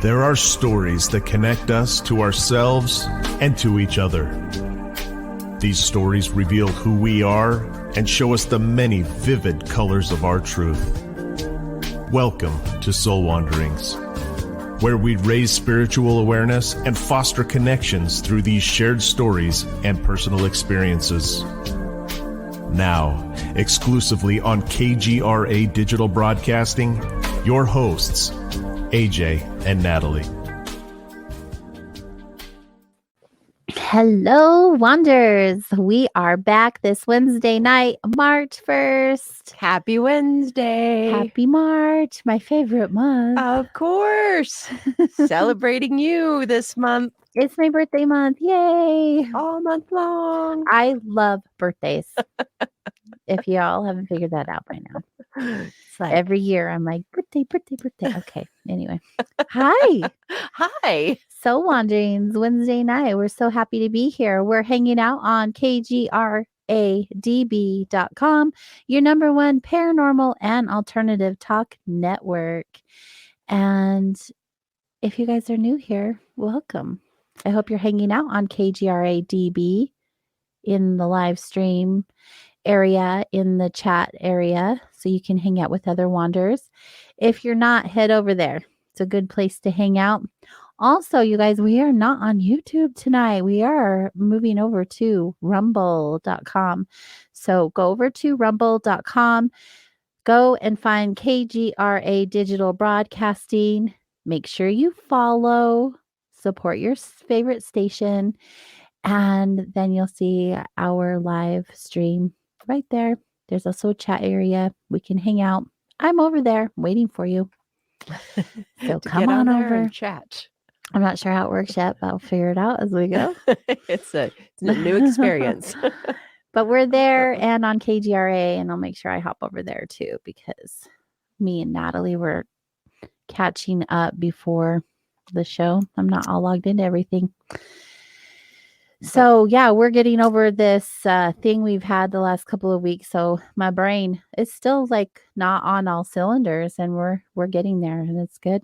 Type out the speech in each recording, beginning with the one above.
There are stories that connect us to ourselves and to each other. These stories reveal who we are and show us the many vivid colors of our truth. Welcome to Soul Wanderings, where we raise spiritual awareness and foster connections through these shared stories and personal experiences. Now, exclusively on KGRA Digital Broadcasting, your hosts, AJ and Natalie. Hello, Wonders. We are back this Wednesday night, March 1st. Happy Wednesday. Happy March, my favorite month. Of course. Celebrating you this month. It's my birthday month. Yay. All month long. I love birthdays. If y'all haven't figured that out by now. It's like, Every year I'm like, birthday. Okay. Anyway. Hi. hi. Soul Wanderings Wednesday night. We're so happy to be here. We're hanging out on KGRADB.com, your number one paranormal and alternative talk network. And if you guys are new here, welcome. I hope you're hanging out on KGRADB in the live stream area, in the chat area, so you can hang out with other wanderers. If you're not, head over there. It's a good place to hang out. Also, you guys, we are not on YouTube tonight. We are moving over to rumble.com. So go over to rumble.com. Go and find KGRA Digital Broadcasting. Make sure you follow, support your favorite station, and then you'll see our live stream right there. There's also a chat area. We can hang out. I'm over there waiting for you. So come on over and chat. I'm not sure how it works yet, but I'll figure it out as we go. It's a new experience. But we're there and on KGRA, and I'll make sure I hop over there too, because me and Natalie were catching up before the show. I'm not all logged into everything. So yeah, we're getting over this thing we've had the last couple of weeks. So my brain is still like not on all cylinders, and we're getting there, and it's good.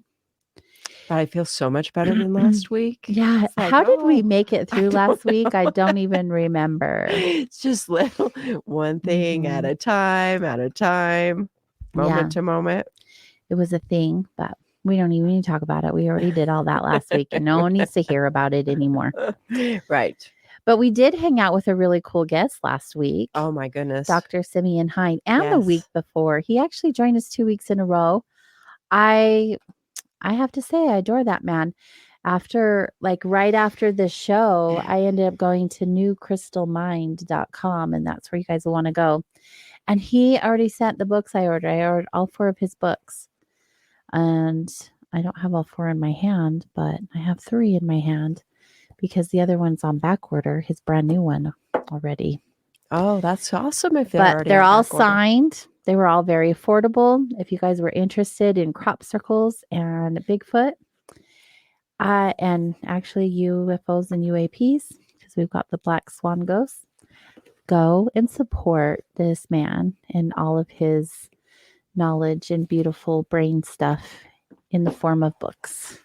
But I feel so much better than last week. Yeah. It's like, how did we make it I through don't last week? I know. don't even remember. It's just little one thing at a time, moment to moment. It was a thing, but we don't even need to talk about it. We already did all that last week, and no one needs to hear about it anymore. Right. But we did hang out with a really cool guest last week. Oh my goodness. Dr. Simeon Hine. And the Yes. week before. He actually joined us 2 weeks in a row. I have to say, I adore that man. Right after the show, I ended up going to newcrystalmind.com, and that's where you guys will want to go. And he already sent the books I ordered. I ordered all 4 of his books. And I don't have all 4 in my hand, but I have 3 in my hand because the other one's on back order, his brand new one already. Oh, that's awesome. If But they're all signed. They were all very affordable. If you guys were interested in crop circles and Bigfoot, and actually UFOs and UAPs, because we've got the Black Swan ghosts, go and support this man and all of his knowledge and beautiful brain stuff in the form of books.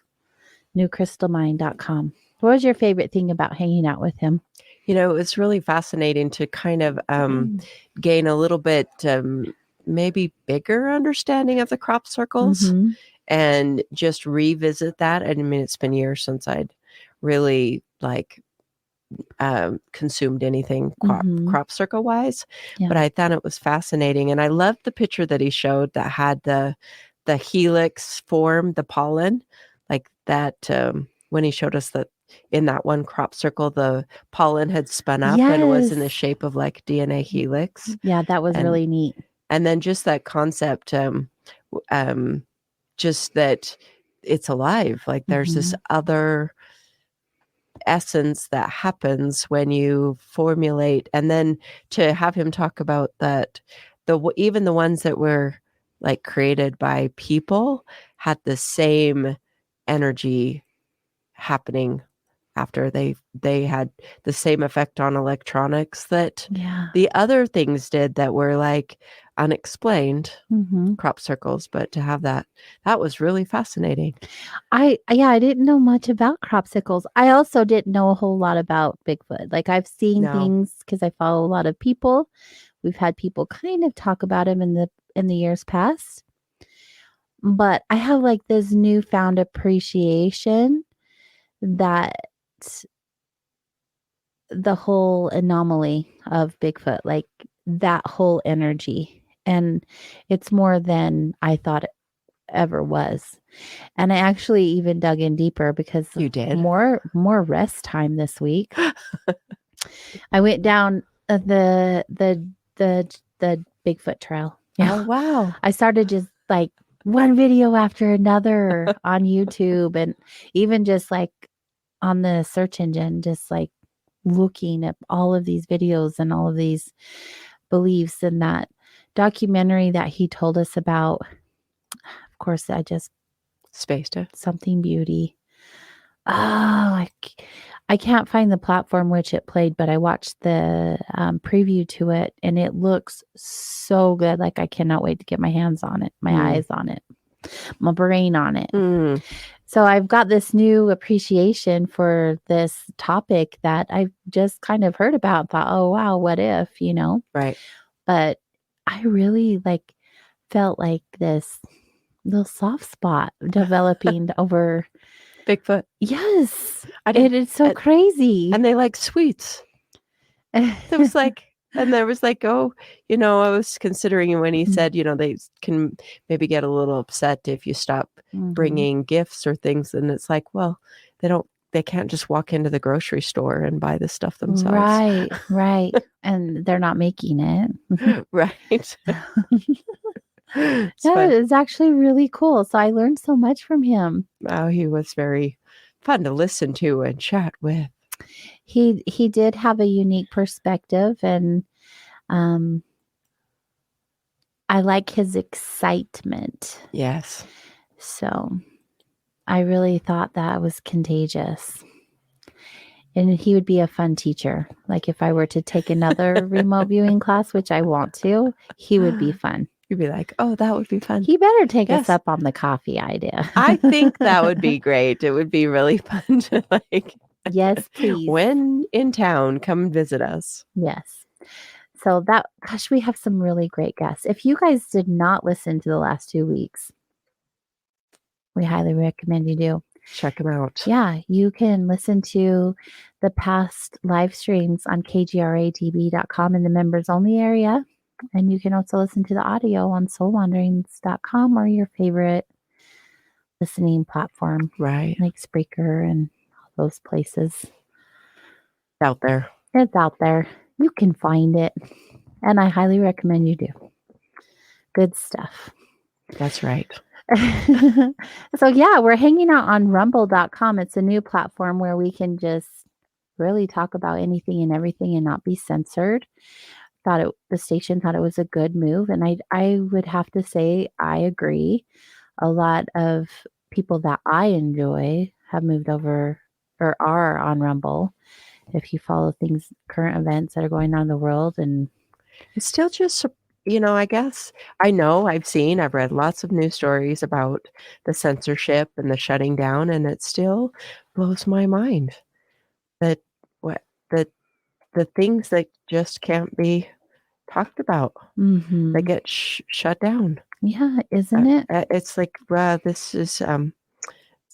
newcrystalmind.com. What was your favorite thing about hanging out with him? It's really fascinating to kind of gain a little bit maybe bigger understanding of the crop circles and just revisit that. I mean, it's been years since I'd really consumed anything crop circle wise, but I thought it was fascinating. And I loved the picture that he showed that had the helix form, the pollen, like that when he showed us that in that one crop circle, the pollen had spun up and was in the shape of like DNA helix. Yeah, that was really neat. And then just that concept, just that it's alive. Like there's this other essence that happens when you formulate. And then to have him talk about that, even the ones that were like created by people had the same energy happening after they had the same effect on electronics that the other things did that were like unexplained Mhm. crop circles, but to have that was really fascinating. I didn't know much about cropsicles. I also didn't know a whole lot about Bigfoot. Like I've seen No. things because I follow a lot of people. We've had people kind of talk about him in the years past. But I have like this newfound appreciation that the whole anomaly of Bigfoot, like that whole energy. And it's more than I thought it ever was. And I actually even dug in deeper because You did? more rest time this week. I went down the Bigfoot trail. Oh, wow. I started just like one video after another on YouTube and even just like on the search engine, just like looking at all of these videos and all of these beliefs and that documentary that he told us about. Of course, I just Spaced it. something beauty. Oh, I can't find the platform which it played, but I watched the preview to it and it looks so good. Like I cannot wait to get my hands on it, my eyes on it, my brain on it. Mm. So I've got this new appreciation for this topic that I've just kind of heard about, thought, oh, wow, what if, Right. But I really felt like this little soft spot developing over. Bigfoot. Yes. I didn't, It is so crazy. and they like sweets. There was like, and there was like, oh, I was considering when he said, they can maybe get a little upset if you stop bringing gifts or things. And it's like, well, they can't just walk into the grocery store and buy this stuff themselves. Right. And they're not making it. Right. Yeah, it's actually really cool. So I learned so much from him. Oh, he was very fun to listen to and chat with. He did have a unique perspective, and I like his excitement. Yes. So I really thought that was contagious. And he would be a fun teacher. Like if I were to take another remote viewing class, which I want to, he would be fun. You'd be like, oh, that would be fun. He better take us up on the coffee idea. I think that would be great. It would be really fun to Yes, please. When in town, come visit us. Yes. So we have some really great guests. If you guys did not listen to the last 2 weeks, we highly recommend you do. Check them out. Yeah, you can listen to the past live streams on kgratv.com in the members only area. And you can also listen to the audio on soulwanderings.com or your favorite listening platform. Right. Like Spreaker and all those places. Out there. It's out there. You can find it. And I highly recommend you do. Good stuff. That's right. So yeah, we're hanging out on rumble.com. It's a new platform where we can just really talk about anything and everything and not be censored. The station thought it was a good move, and I would have to say I agree. A lot of people that I enjoy have moved over or are on Rumble. If you follow current events that are going on in the world, and it's still just, I guess I've read lots of news stories about the censorship and the shutting down, and it still blows my mind that the things that just can't be talked about, they get shut down. Yeah, isn't it? It's like, this is,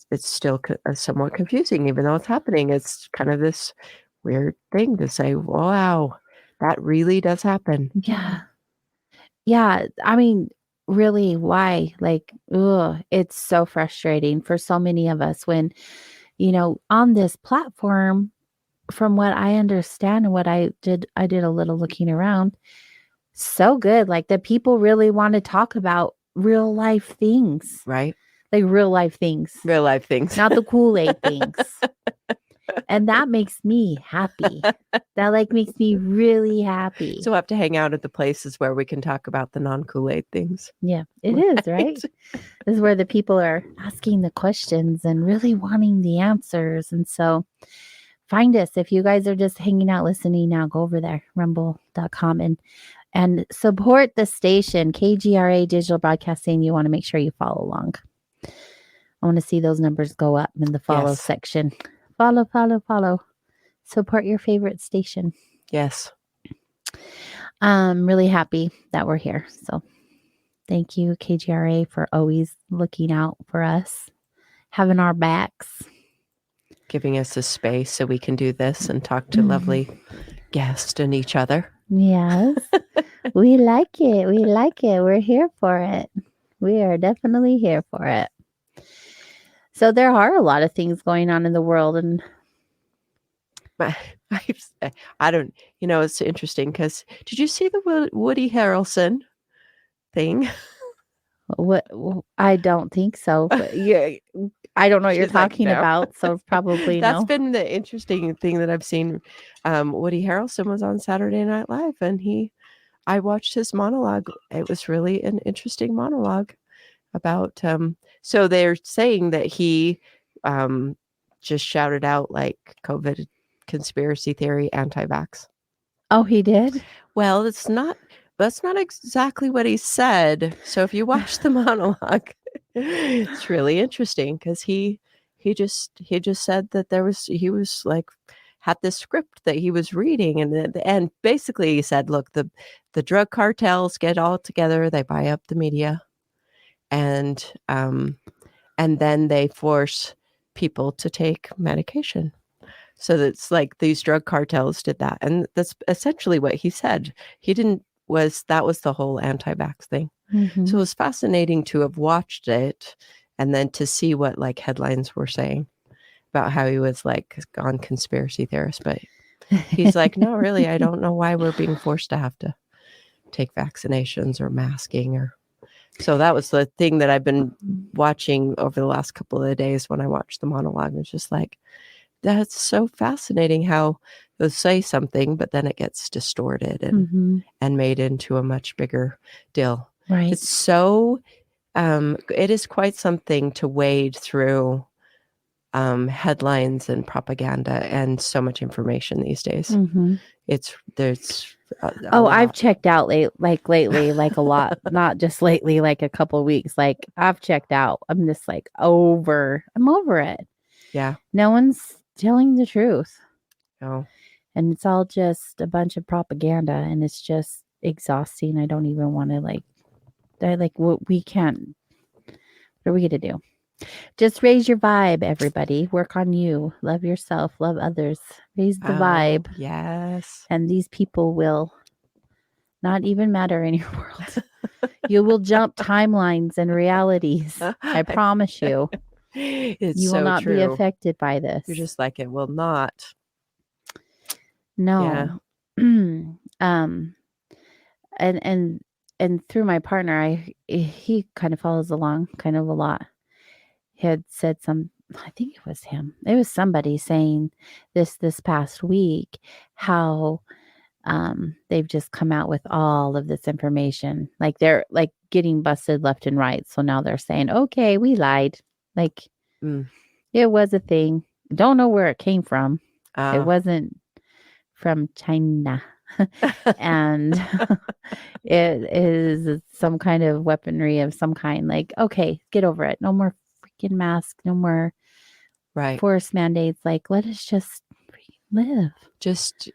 it's still somewhat confusing, even though it's happening. It's kind of this weird thing to say, wow, that really does happen. Yeah. Yeah. I mean, really, why? It's so frustrating for so many of us when, on this platform, from what I understand and what I did a little looking around. So good. Like the people really want to talk about real life things. Right. Like real life things. Real life things. Not the Kool-Aid things. And that makes me happy. That makes me really happy. So we'll have to hang out at the places where we can talk about the non-Kool-Aid things. Yeah, it is, right? This is where the people are asking the questions and really wanting the answers. And so find us. If you guys are just hanging out listening now, go over there, rumble.com, and support the station, KGRA Digital Broadcasting. You want to make sure you follow along. I want to see those numbers go up in the follow section. Follow, follow, follow. Support your favorite station. Yes. I'm really happy that we're here. So thank you, KGRA, for always looking out for us, having our backs. Giving us a space so we can do this and talk to lovely guests and each other. Yes. We like it. We like it. We're here for it. We are definitely here for it. So there are a lot of things going on in the world, and I don't, it's interesting because did you see the Woody Harrelson thing? what I don't think so, but I don't know what you're She's like, talking "No." about, so probably That's no. been the interesting thing that I've seen. Woody Harrelson was on Saturday Night Live, and I watched his monologue. It was really an interesting monologue about. So they're saying that he just shouted out like COVID conspiracy theory, anti-vax. Oh, he did? Well, that's not exactly what he said. So if you watch the monologue, it's really interesting because he just said that he was like had this script that he was reading, and basically he said, look, the drug cartels get all together, they buy up the media, and then they force people to take medication. So that's like these drug cartels did that. And that's essentially what he said. That was the whole anti-vax thing. Mm-hmm. So it was fascinating to have watched it and then to see what like headlines were saying about how he was like on conspiracy theorist. But he's like, no, really, I don't know why we're being forced to have to take vaccinations or masking or. So that was the thing that I've been watching over the last couple of days when I watched the monologue. It's just like, that's so fascinating how they'll say something, but then it gets distorted and made into a much bigger deal. Right. It's so, it is quite something to wade through headlines and propaganda and so much information these days. Mm-hmm. There's I've checked out lately, like a lot, not just lately, like a couple of weeks. Like I've checked out. I'm just like I'm over it. Yeah. No one's telling the truth. No. And it's all just a bunch of propaganda, and it's just exhausting. I don't even want to we can't. What are we going to do? Just raise your vibe, everybody. Work on you. Love yourself. Love others. Raise the vibe. Yes. And these people will not even matter in your world. You will jump timelines and realities. I promise you. You will not be affected by this. You're just like, it will not. No. Yeah. And through my partner, he kind of follows along kind of a lot. He had said I think it was him. It was somebody saying this past week how they've just come out with all of this information. Like they're like getting busted left and right. So now they're saying, okay, we lied. Like it was a thing. Don't know where it came from. It wasn't from China. And it is some kind of weaponry of some kind. Like, okay, get over it. No more freaking masks. No more forced mandates. Like, let us just live. Just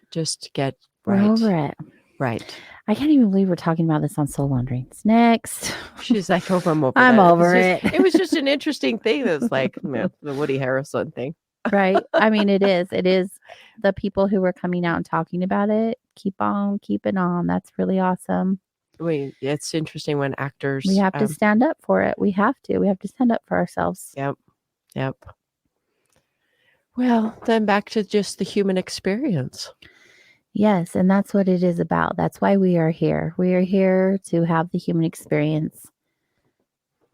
get We're over it. Right. I can't even believe we're talking about this on Soul Wanderings. Next. She's like, oh, I'm over I'm that. over it. It was just an interesting thing. That was like the Woody Harrelson thing. Right. I mean, it is. It is. The people who were coming out and talking about it, keep on keeping on. That's really awesome. It's interesting when actors. We have to stand up for it. We have to. We have to stand up for ourselves. Yep. Well, then back to just the human experience. Yes, and that's what it is about. That's why we are here. We are here to have the human experience,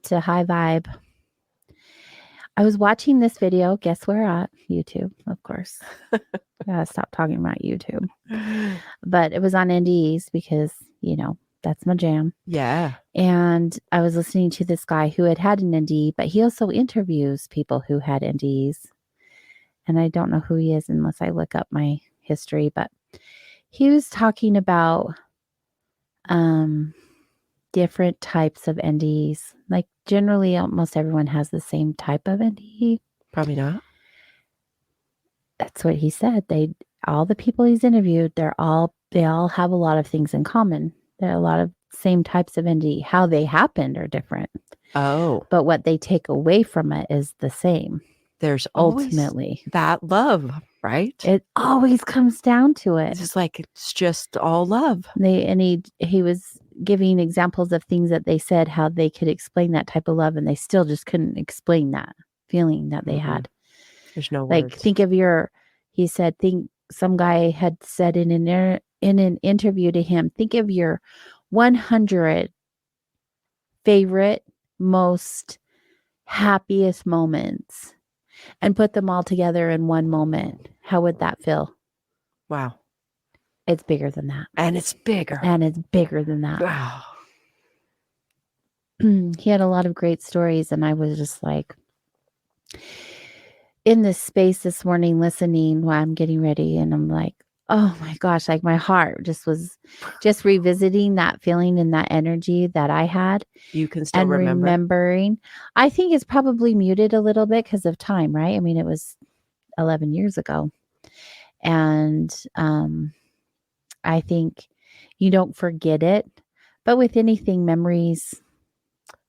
to high vibe. I was watching this video. Guess where at? YouTube, of course. Gotta stop talking about YouTube. But it was on NDEs because, that's my jam. Yeah. And I was listening to this guy who had an NDE, but he also interviews people who had NDEs. and I don't know who he is unless I look up my history, but he was talking about different types of NDEs. Like generally almost everyone has the same type of NDE. Probably not. That's what he said. All the people he's interviewed, they all have a lot of things in common. There are a lot of same types of NDE. How they happened are different. Oh. But what they take away from it is the same. There's always ultimately that love, right? It always comes down to it. It's just like it's just all love. He was giving examples of things that they said how they could explain that type of love, and they still just couldn't explain that feeling that they had. There's no like words. He said some guy had said in an interview to him, think of your 100 favorite, most happiest moments and put them all together in one moment. How would that feel? Wow. It's bigger than that. And it's bigger. And it's bigger than that. Wow. He had a lot of great stories, and I was just like in this space this morning listening while I'm getting ready, and I'm like, oh my gosh, like my heart was revisiting that feeling and that energy that I had. You can still and remember. Remembering. I think it's probably muted a little bit because of time, right? I mean, it was 11 years ago. And I think you don't forget it. But with anything, memories,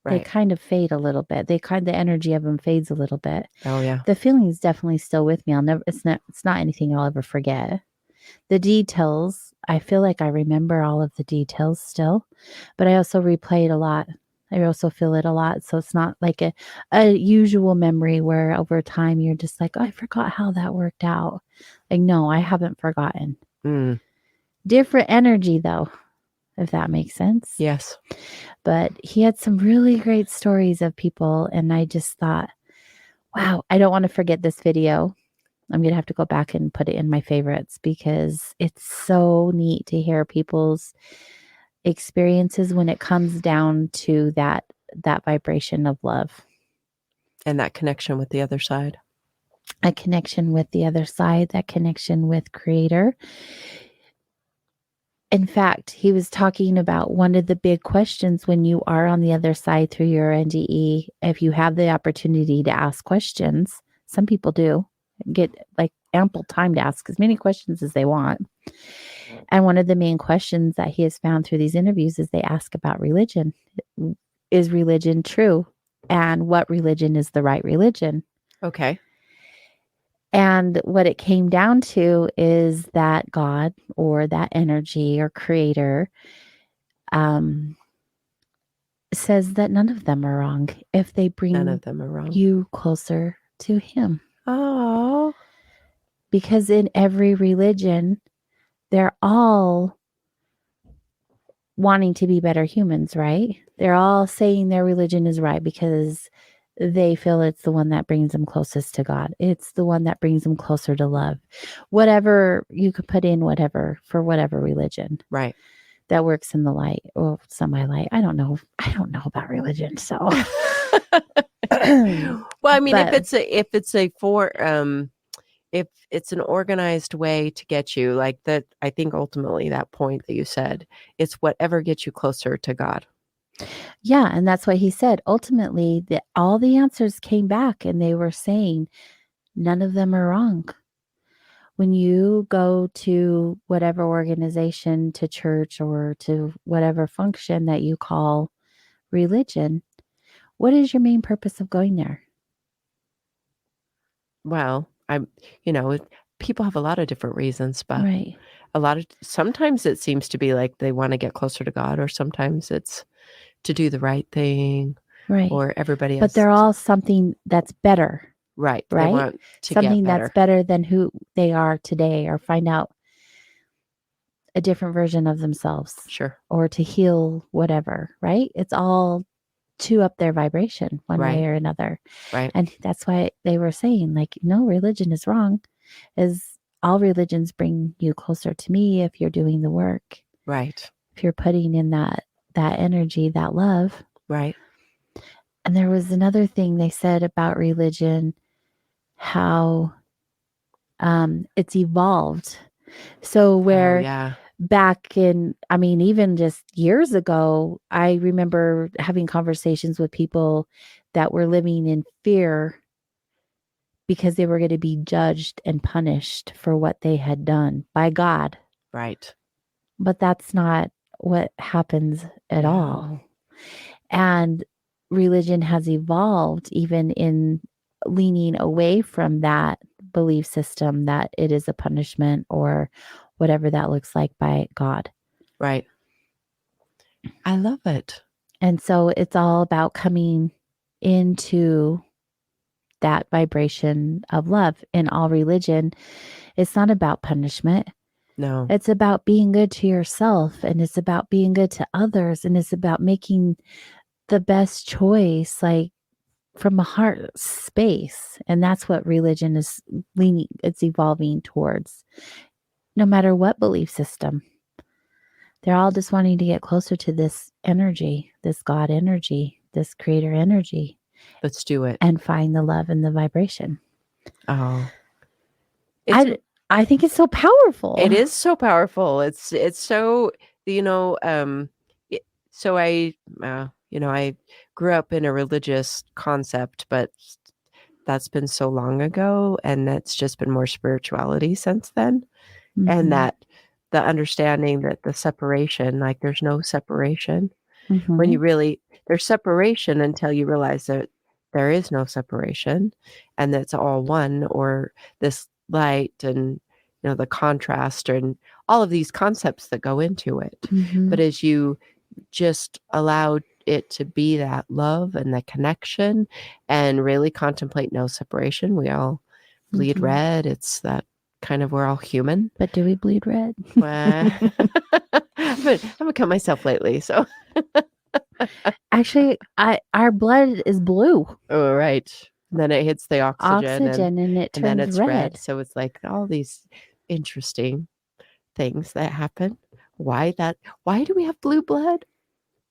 Right. they kind of fade a little bit. The energy of them fades a little bit. Oh yeah. The feeling is definitely still with me. It's not anything I'll ever forget. The details, I feel like I remember all of the details still, but I also replay it a lot. I also feel it a lot. So it's not like a usual memory where over time you're just like, oh, I forgot how that worked out. Like, no, I haven't forgotten. Different energy though, if that makes sense. Yes. But he had some really great stories of people, and I just thought, wow, I don't want to forget this video. I'm going to have to go back and put it in my favorites because it's so neat to hear people's experiences when it comes down to that vibration of love. And that connection with the other side. A connection with the other side, that connection with Creator. In fact, he was talking about one of the big questions when you are on the other side through your NDE, if you have the opportunity to ask questions, some people do, get like ample time to ask as many questions as they want. And one of the main questions that he has found through these interviews is they ask about religion. Is religion true? And what religion is the right religion? Okay. And what it came down to is that God or that energy or Creator says that none of them are wrong if they bring None of them are wrong. you closer to Him. Oh. Because in every religion, they're all wanting to be better humans, right? They're all saying their religion is right because they feel it's the one that brings them closest to God. It's the one that brings them closer to love. Whatever you could put in, whatever, for whatever religion. Right. That works in the light or semi-light. I don't know about religion. So well, I mean, if it's an organized way to get you like that, I think ultimately that point that you said, it's whatever gets you closer to God. Yeah. And that's what he said. Ultimately, all the answers came back and they were saying none of them are wrong. When you go to whatever organization, to church or to whatever function that you call religion, what is your main purpose of going there? Well, people have a lot of different reasons, but right. Sometimes it seems to be like they want to get closer to God, or sometimes it's to do the right thing, right? Or everybody else. But they're all something that's better. Right. Right. They want to something get better. That's better than who they are today, or find out a different version of themselves. Sure. Or to heal whatever, right? It's all to up their vibration one way or another. Right. And that's why they were saying, like, no religion is wrong, is all religions bring you closer to me if you're doing the work. Right. If you're putting in that energy, that love. Right. And there was another thing they said about religion, how it's evolved. So where yeah. back in, I mean, even just years ago, I remember having conversations with people that were living in fear because they were going to be judged and punished for what they had done by God. Right. But that's not what happens at all. No. And religion has evolved even in leaning away from that belief system that it is a punishment or whatever that looks like by God. Right. I love it. And so it's all about coming into that vibration of love in all religion. It's not about punishment. No. It's about being good to yourself, and it's about being good to others, and it's about making the best choice, like from a heart space. And that's what religion is leaning, it's evolving towards, no matter what belief system. They're all just wanting to get closer to this energy, this God energy, this creator energy, Let's do it. and find the love and the vibration. Oh. I think it's so powerful. It is so powerful. It's so, so I I grew up in a religious concept, but that's been so long ago, and it's just been more spirituality since then. Mhm. And that the understanding that the separation, like there's no separation. When you Mhm. really, there's separation until you realize that there is no separation and that's all one, or this light and the contrast and all of these concepts that go into it. Mhm. But as you just allow it to be that love and the connection and really contemplate no separation, we all bleed Mhm. red. It's that kind of, we're all human. But do we bleed red? Well, I haven't cut myself lately, so. Actually, our blood is blue. Oh, right. And then it hits the oxygen, And it and then turns it's red. red. So it's like all these interesting things that happen. Why do we have blue blood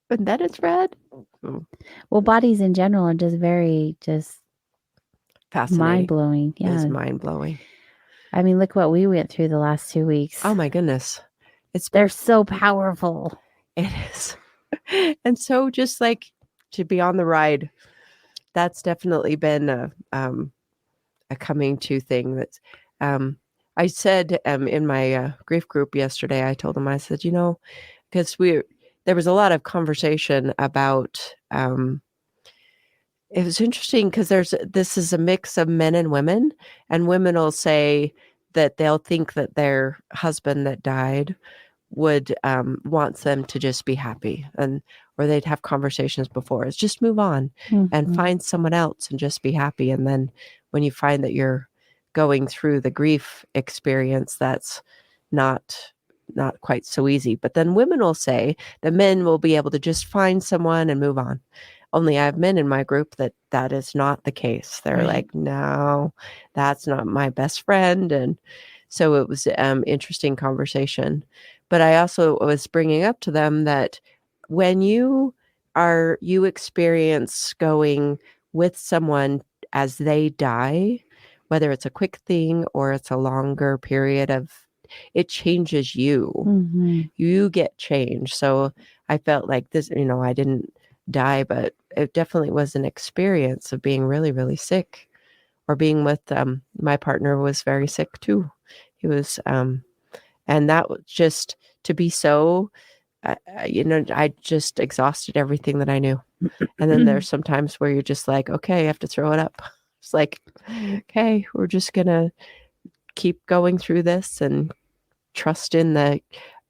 and then it's red? Oh, Well, bodies in general are just very fascinating. mind blowing. It Yeah. is mind blowing. I mean, look what we went through the last 2 weeks. Oh my goodness. They're so powerful. It is. And so just like to be on the ride, that's definitely been a coming to thing. That's I said in my grief group yesterday, I told them, I said, because there was a lot of conversation about it was interesting because this is a mix of men and women will say that they'll think that their husband that died would wants them to just be happy, or they'd have conversations before, it's just move on and Mhm. find someone else and just be happy. And then when you find that you're going through the grief experience, that's not quite so easy. But then women will say that men will be able to just find someone and move on. Only I have men in my group that is not the case. They're Right. like, no, that's not my best friend. And so it was interesting conversation. But I also was bringing up to them that when you experience going with someone as they die, whether it's a quick thing or it's a longer period it changes you. Mhm. You get changed. So I felt like this, I didn't die, but it definitely was an experience of being really, really sick, or being with my partner was very sick too. He was, and that was just to be so, I just exhausted everything that I knew. And then there's some times where you're just like, okay, I have to throw it up. It's like, okay, we're just going to keep going through this and trust in the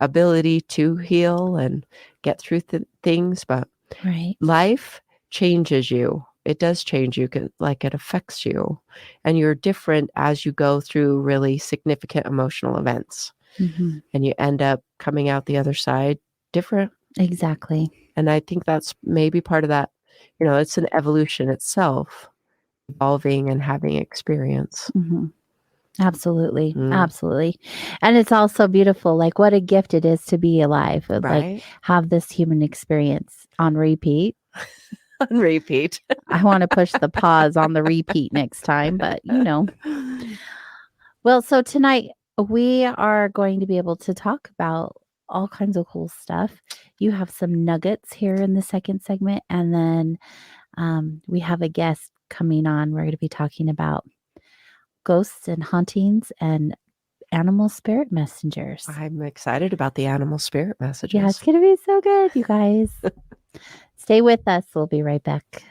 ability to heal and get through things. But Right. life changes you. It does change you, like it affects you. And you're different as you go through really significant emotional events. Mhm. And you end up coming out the other side different. Exactly. And I think that's maybe part of that. It's an evolution itself, evolving and having experience. Mhm. Absolutely. Mm. Absolutely. And it's also beautiful. Like, what a gift it is to be alive. Like, Right? have this human experience on repeat. On repeat. I want to push the pause on the repeat next time, but Well, so tonight we are going to be able to talk about all kinds of cool stuff. You have some nuggets here in the second segment, and then we have a guest coming on. We're going to be talking about ghosts and hauntings and animal spirit messengers. I'm excited about the animal spirit messages. Yeah, it's going to be so good, you guys. Stay with us. We'll be right back.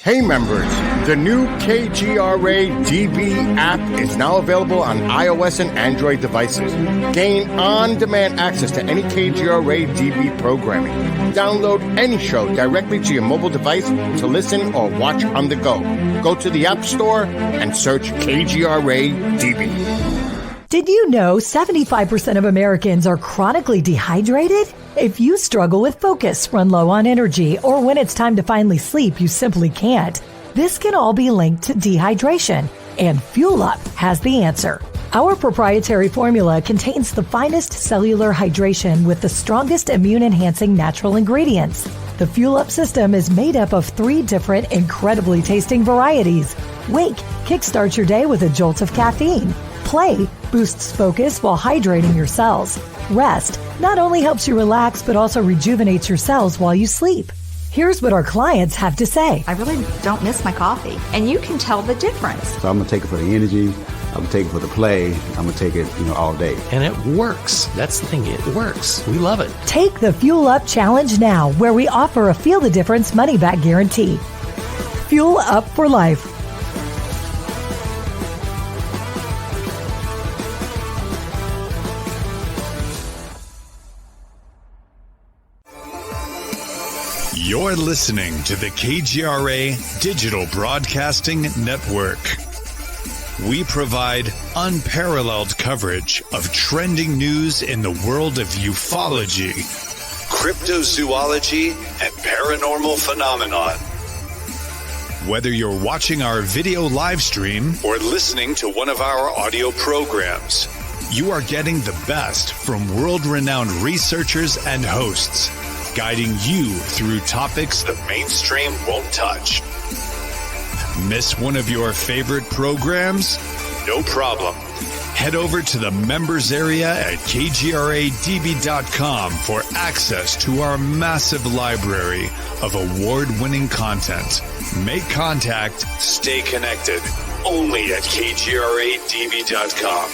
Hey members, the new KGRA DB app is now available on iOS and Android devices. Gain on-demand access to any KGRA DB programming. Download any show directly to your mobile device to listen or watch on the go. Go to the App Store and search KGRA DB. Did you know 75% of Americans are chronically dehydrated? If you struggle with focus, run low on energy, or when it's time to finally sleep, you simply can't, this can all be linked to dehydration, and Fuel Up has the answer. Our proprietary formula contains the finest cellular hydration with the strongest immune-enhancing natural ingredients. The Fuel Up system is made up of 3 different incredibly tasting varieties. Wake kickstarts your day with a jolt of caffeine. Play boosts focus while hydrating your cells. Rest not only helps you relax, but also rejuvenates your cells while you sleep. Here's what our clients have to say. I really don't miss my coffee, and you can tell the difference. So I'm going to take it for the energy. I'm going to take it for the play. I'm going to take it, all day. And it works. That's the thing. It works. We love it. Take the Fuel Up Challenge now, where we offer a Feel the Difference money-back guarantee. Fuel Up for life. You're listening to the KGRA Digital Broadcasting Network. We provide unparalleled coverage of trending news in the world of ufology, cryptozoology, and paranormal phenomenon. Whether you're watching our video live stream or listening to one of our audio programs, you are getting the best from world-renowned researchers and hosts, guiding you through topics the mainstream won't touch. Miss one of your favorite programs? No problem. Head over to the members area at kgradb.com for access to our massive library of award-winning content. Make contact, stay connected, only at kgradb.com.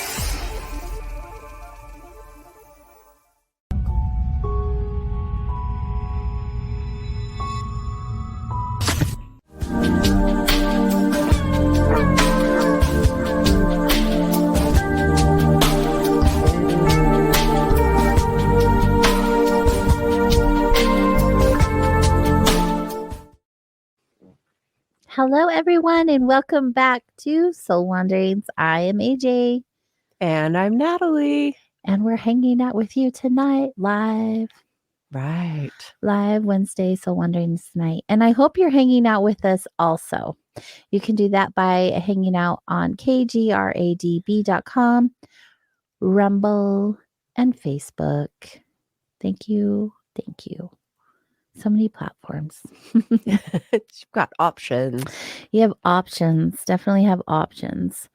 Hello, everyone, and welcome back to Soul Wanderings. I am AJ. And I'm Natalie. And we're hanging out with you tonight live. Right. Live Wednesday Soul Wanderings tonight. And I hope you're hanging out with us also. You can do that by hanging out on kgradb.com, Rumble, and Facebook. Thank you. Thank you. So many platforms. You've got options. You have options. Definitely have options.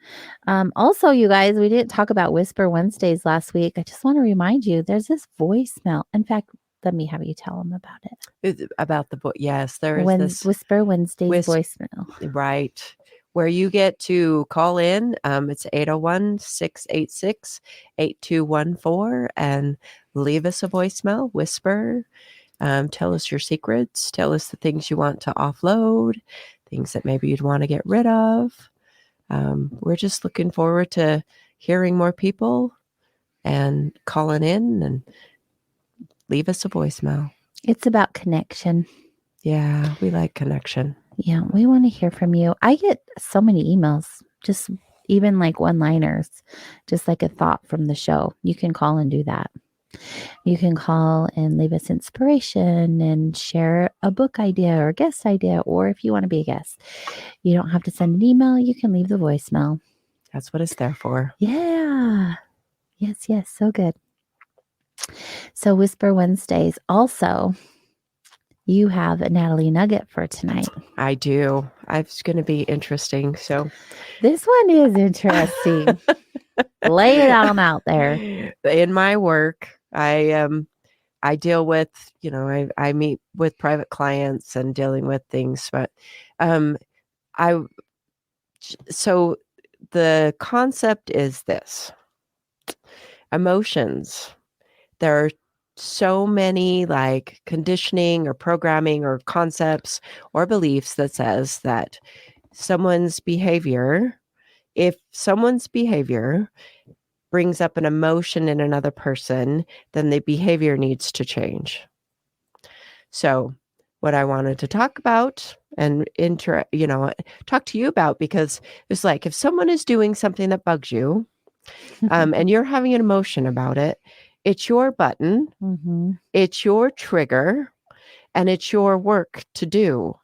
Also, you guys, we didn't talk about Whisper Wednesdays last week. I just want to remind you, there's this voicemail. In fact, let me have you tell them about it. About the book. Yes, there is this Whisper Wednesdays voicemail. Right. Where you get to call in. It's 801-686-8214 and leave us a voicemail. Whisper. Tell us your secrets. Tell us the things you want to offload, things that maybe you'd want to get rid of. We're just looking forward to hearing more people and calling in and leave us a voicemail. It's about connection. Yeah, we like connection. Yeah, we want to hear from you. I get so many emails, just even like one-liners, just like a thought from the show. You can call and do that. You can call and leave us inspiration and share a book idea or guest idea, or if you want to be a guest, you don't have to send an email. You can leave the voicemail. That's what it's there for. Yeah. Yes, yes. So good. So Whisper Wednesdays. Also, you have a Natalie Nugget for tonight. I do. It's going to be interesting. So This one is interesting. Lay it on out there. in my work, I deal with, I meet with private clients and dealing with things, but so the concept is this: emotions. There are so many like conditioning or programming or concepts or beliefs that says that if someone's behavior brings up an emotion in another person, then the behavior needs to change. So what I wanted to talk about and talk to you about, because it's like if someone is doing something that bugs you, and you're having an emotion about it, it's your button, it's your trigger, and it's your work to do.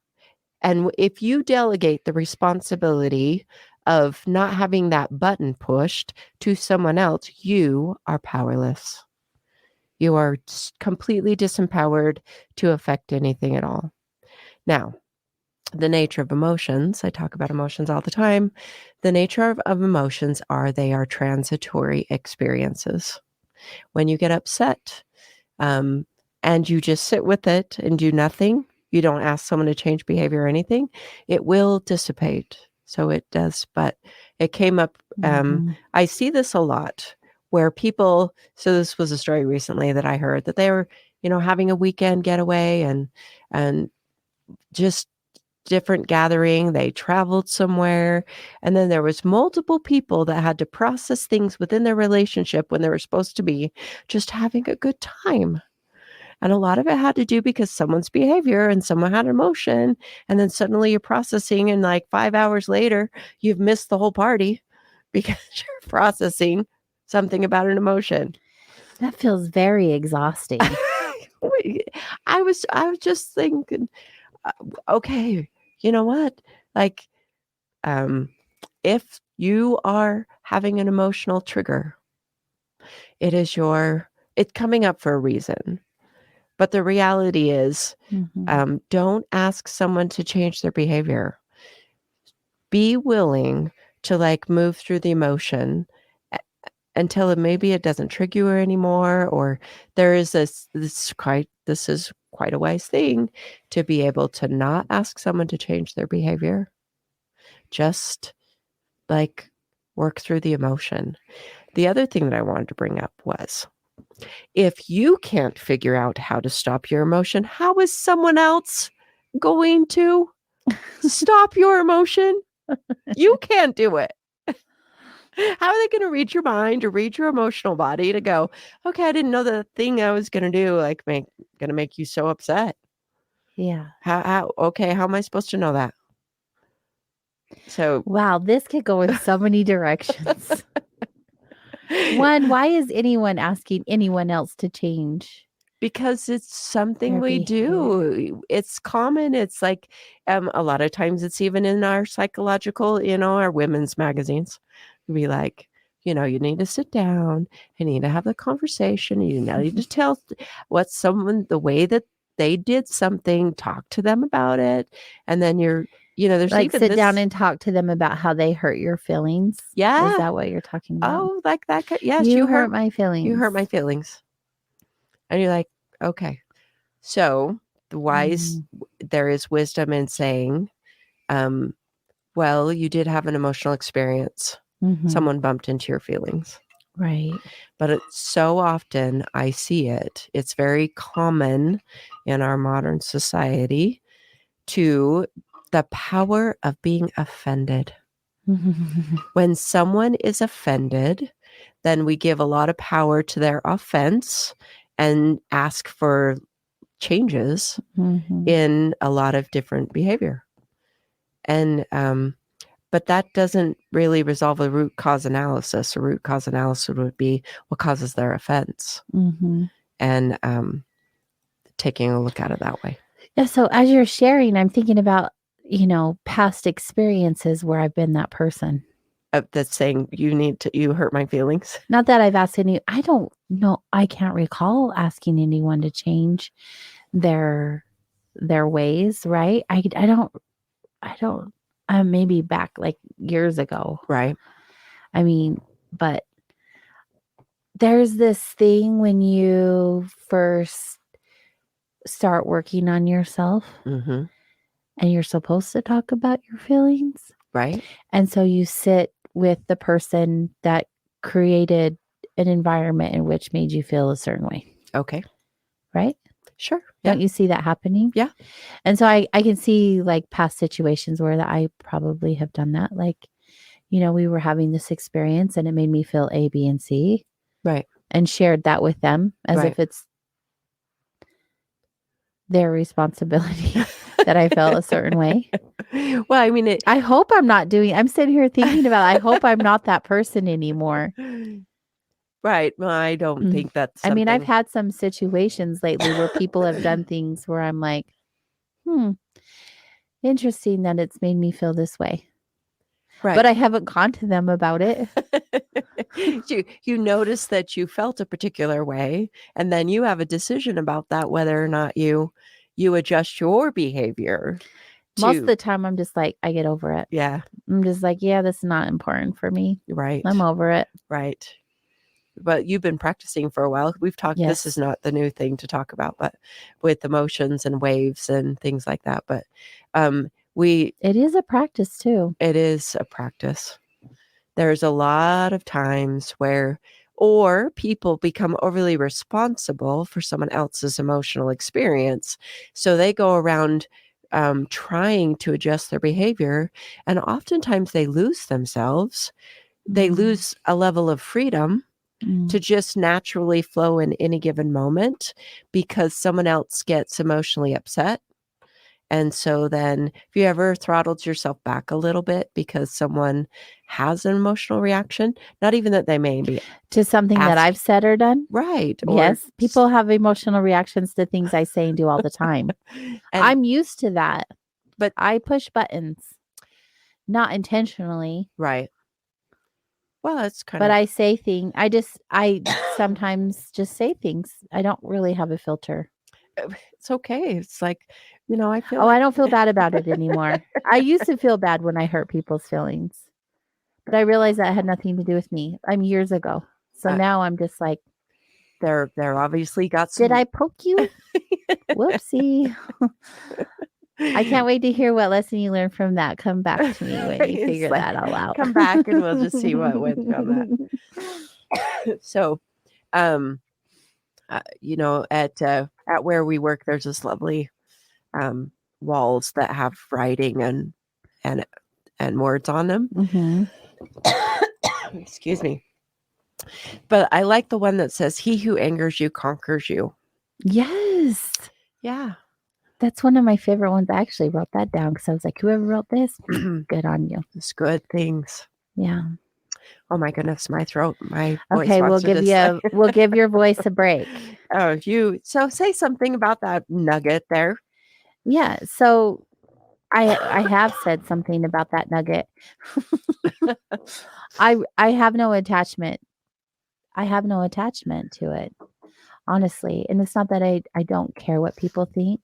And if you delegate the responsibility of not having that button pushed to someone else, you are powerless. You are completely disempowered to affect anything at all. Now, the nature of emotions, I talk about emotions all the time. The nature of emotions they are transitory experiences. When you get upset, and you just sit with it and do nothing, you don't ask someone to change behavior or anything, it will dissipate. So it does, but it came up. I see this a lot where people, so this was a story recently that I heard that they were, having a weekend getaway and just different gathering. They traveled somewhere, and then there was multiple people that had to process things within their relationship when they were supposed to be just having a good time. And a lot of it had to do because someone's behavior and someone had emotion, and then suddenly you're processing, and like 5 hours later you've missed the whole party because you're processing something about an emotion. That feels very exhausting. I was just thinking, okay, you know what? Like, if you are having an emotional trigger, it's coming up for a reason. But the reality is, don't ask someone to change their behavior. Be willing to move through the emotion until maybe it doesn't trigger you anymore, or there is this is quite a wise thing to be able to not ask someone to change their behavior. Just work through the emotion. The other thing that I wanted to bring up was, if you can't figure out how to stop your emotion, how is someone else going to stop your emotion? You can't do it. How are they going to read your mind or read your emotional body to go, okay, I didn't know the thing I was going to do, going to make you so upset. Yeah. How am I supposed to know that? So, wow, this could go in so many directions. One, why is anyone asking anyone else to change? Because it's something Their we do. It's common. It's like a lot of times it's even in our psychological, our women's magazines. Be like, you need to sit down and you need to have the conversation. You need to tell the way that they did something, talk to them about it. And then there's like even sit down and talk to them about how they hurt your feelings. Yeah. Is that what you're talking about? Oh, like that. Yes. You hurt my feelings. You hurt my feelings. And you're like, okay. So there is wisdom in saying, well, you did have an emotional experience. Someone bumped into your feelings. Right. But so often I see it. It's very common in our modern society to the power of being offended. When someone is offended, then we give a lot of power to their offense and ask for changes in a lot of different behavior. And but that doesn't really resolve a root cause analysis. A root cause analysis would be what causes their offense, and taking a look at it that way. Yeah. So as you're sharing, I'm thinking about past experiences where I've been that person. that's saying you hurt my feelings. Not that I've asked any. I don't know. I can't recall asking anyone to change their ways. Right. I don't. Maybe back like years ago. Right. I mean, but there's this thing when you first start working on yourself Mm-hmm. and you're supposed to talk about your feelings. Right. And so you sit with the person that created an environment in which made you feel a certain way. Okay. Right? Sure. Don't you see that happening? Yeah. And so I can see like past situations where that I probably have done that. Like, we were having this experience and it made me feel A, B, and C. Right. And shared that with them as if it's their responsibility that I felt a certain way. Well, I mean, I hope I'm sitting here thinking about it. I hope I'm not that person anymore. Right. Well, I don't think that's something. I mean, I've had some situations lately where people have done things where I'm like, interesting that it's made me feel this way. Right. But I haven't gone to them about it. You notice that you felt a particular way, and then you have a decision about that, whether or not you adjust your behavior. Most of the time, I'm just like, I get over it. Yeah. I'm just like, yeah, that's not important for me. Right. I'm over it. Right. But you've been practicing for a while. We've talked, This is not the new thing to talk about, but with emotions and waves and things like that. But it is a practice too. It is a practice. There's a lot of times where people become overly responsible for someone else's emotional experience. So they go around trying to adjust their behavior, and oftentimes they lose themselves. They lose a level of freedom to just naturally flow in any given moment because someone else gets emotionally upset. And so then if you ever throttled yourself back a little bit because someone has an emotional reaction, not even that they may be to something that I've said or done. Right. Yes. People have emotional reactions to things I say and do all the time. I'm used to that. But I push buttons. Not intentionally. Right. Well, it's kind of. But I say things. I sometimes just say things. I don't really have a filter. It's okay. It's like, I feel. I don't feel bad about it anymore. I used to feel bad when I hurt people's feelings, but I realized that had nothing to do with me. I'm years ago. So now I'm just like, they're obviously got some. Did I poke you? Whoopsie. I can't wait to hear what lesson you learned from that. Come back to me when you figure that all out. Come back and we'll just see what went from that. So, at where we work, there's this lovely walls that have writing and words on them. Mm-hmm. Excuse me. But I like the one that says, "He who angers you conquers you." Yes. Yeah. That's one of my favorite ones. I actually wrote that down because I was like, whoever wrote this, good on you. It's good things. Yeah. Oh my goodness, my throat, my voice. Okay, we'll give your voice a break. Oh, so say something about that nugget there. Yeah. So I have said something about that nugget. I have no attachment. I have no attachment to it, honestly. And it's not that I don't care what people think.